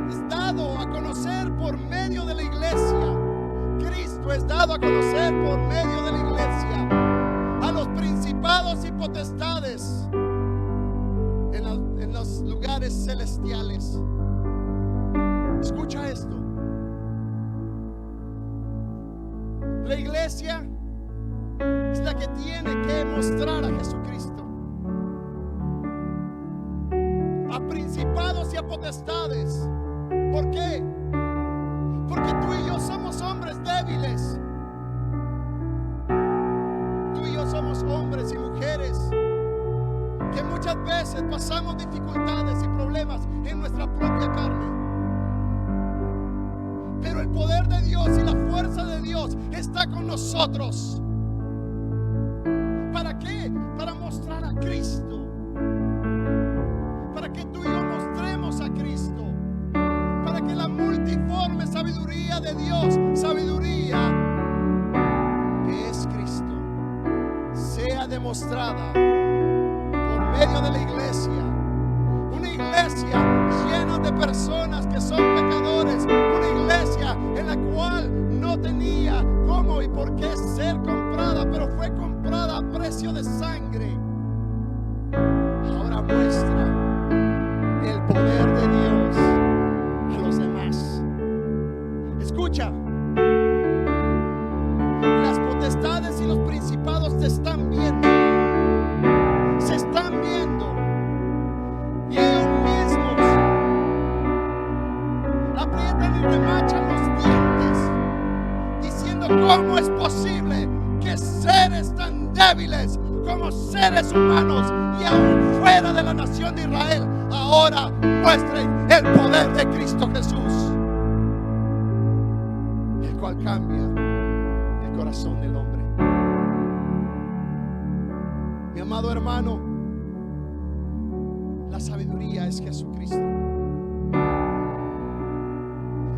es dado a conocer por medio de la iglesia. Cristo es dado a conocer por medio de la iglesia a los principados y potestades en los lugares celestiales. Escucha esto. La iglesia es la que tiene que mostrar a Jesucristo a principados y a potestades. ¿Por qué? Porque Porque tú y yo somos hombres débiles. Tú y yo somos hombres y mujeres que muchas veces pasamos dificultades y problemas en nuestra propia carne. Pero el poder de Dios y la fuerza de Dios está con nosotros. ¿Para qué? Para mostrar a Cristo. Para que tú y yo mostremos a Cristo. Para que la multiforme sabiduría de Dios, sabiduría que es Cristo, sea demostrada por medio de la iglesia. Una iglesia llena de personas que son pecadores. Una iglesia en la cual no tenía cómo y por qué ser comprada, pero fue comprada a precio de sangre. Ahora muestra el poder de Dios a los demás. Escucha, las potestades y los principados te están viendo. Se están viendo. Y ellos mismos aprietan y remachan los dientes, diciendo: ¿cómo es posible que seres tan débiles como seres humanos y aún fuera de la nación de Israel ahora muestren el poder de Cristo Jesús, el cual cambia el corazón del hombre? Mi amado hermano, la sabiduría es Jesucristo.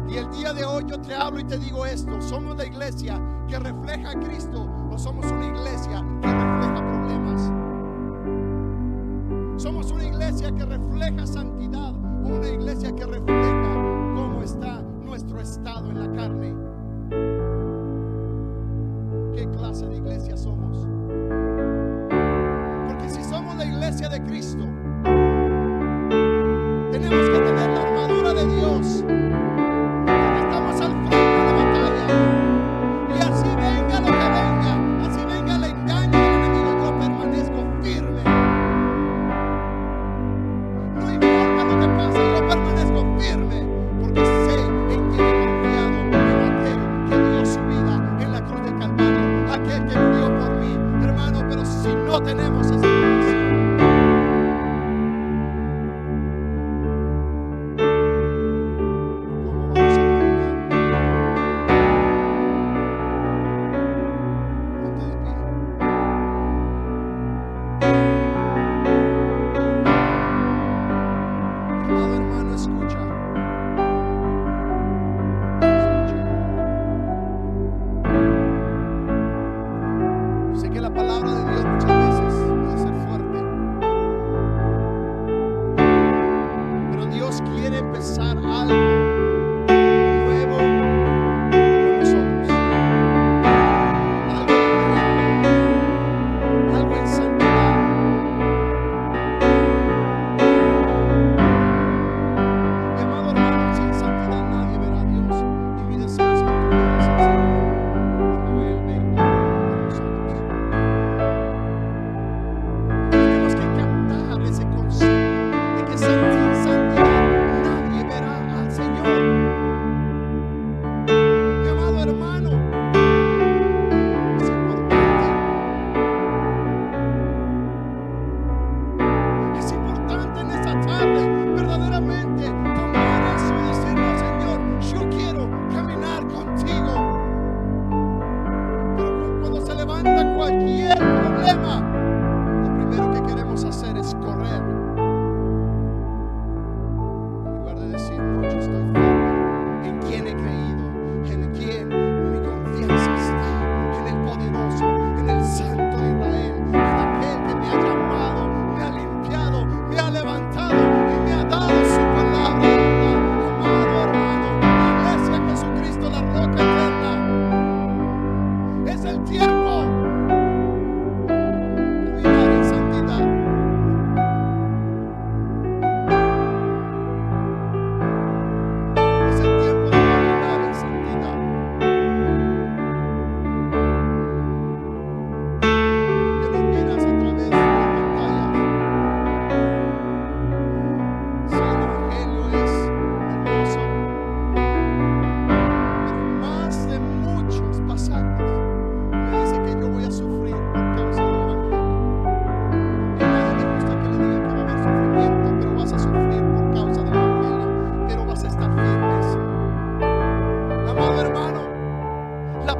Y el día de hoy yo te hablo y te digo esto: ¿somos la iglesia que refleja a Cristo o somos una iglesia que refleja problemas? ¿Somos una iglesia que refleja santidad o una iglesia que refleja cómo está nuestro estado en la carne? ¿Qué clase de iglesia somos? Porque si somos la iglesia de Cristo, tenemos que tener la armadura de Dios, porque estamos al frente de la batalla. Y así venga lo que venga, así venga el engaño del enemigo, yo permanezco firme. No importa lo que pase, yo permanezco firme, porque sé en quién he confiado, en aquel que dio su vida en la cruz del Calvario, aquel que murió por mí, hermano. Pero si no tenemos esa convicción,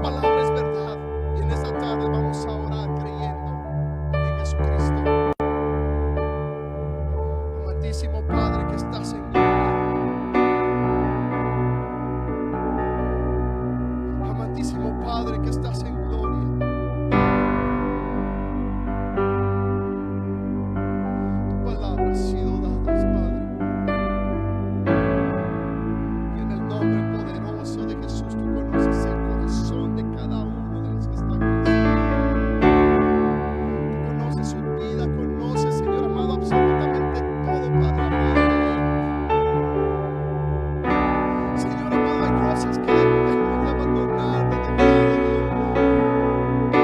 palabra es verdad. Y en esta tarde vamos a orar creyendo en Jesucristo. Amantísimo Padre que estás en gloria. Amantísimo Padre que estás en gloria. Tu palabra ha sido dada, Padre. Y en el nombre poderoso de Jesús, tú conoces el corazón de cada uno de los que están aquí. Tú conoces su vida, conoces, Señor amado, absolutamente todo, Padre amado. Señor amado, hay cosas que debemos de abandonar, de dejar, Dios.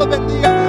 los bendiga.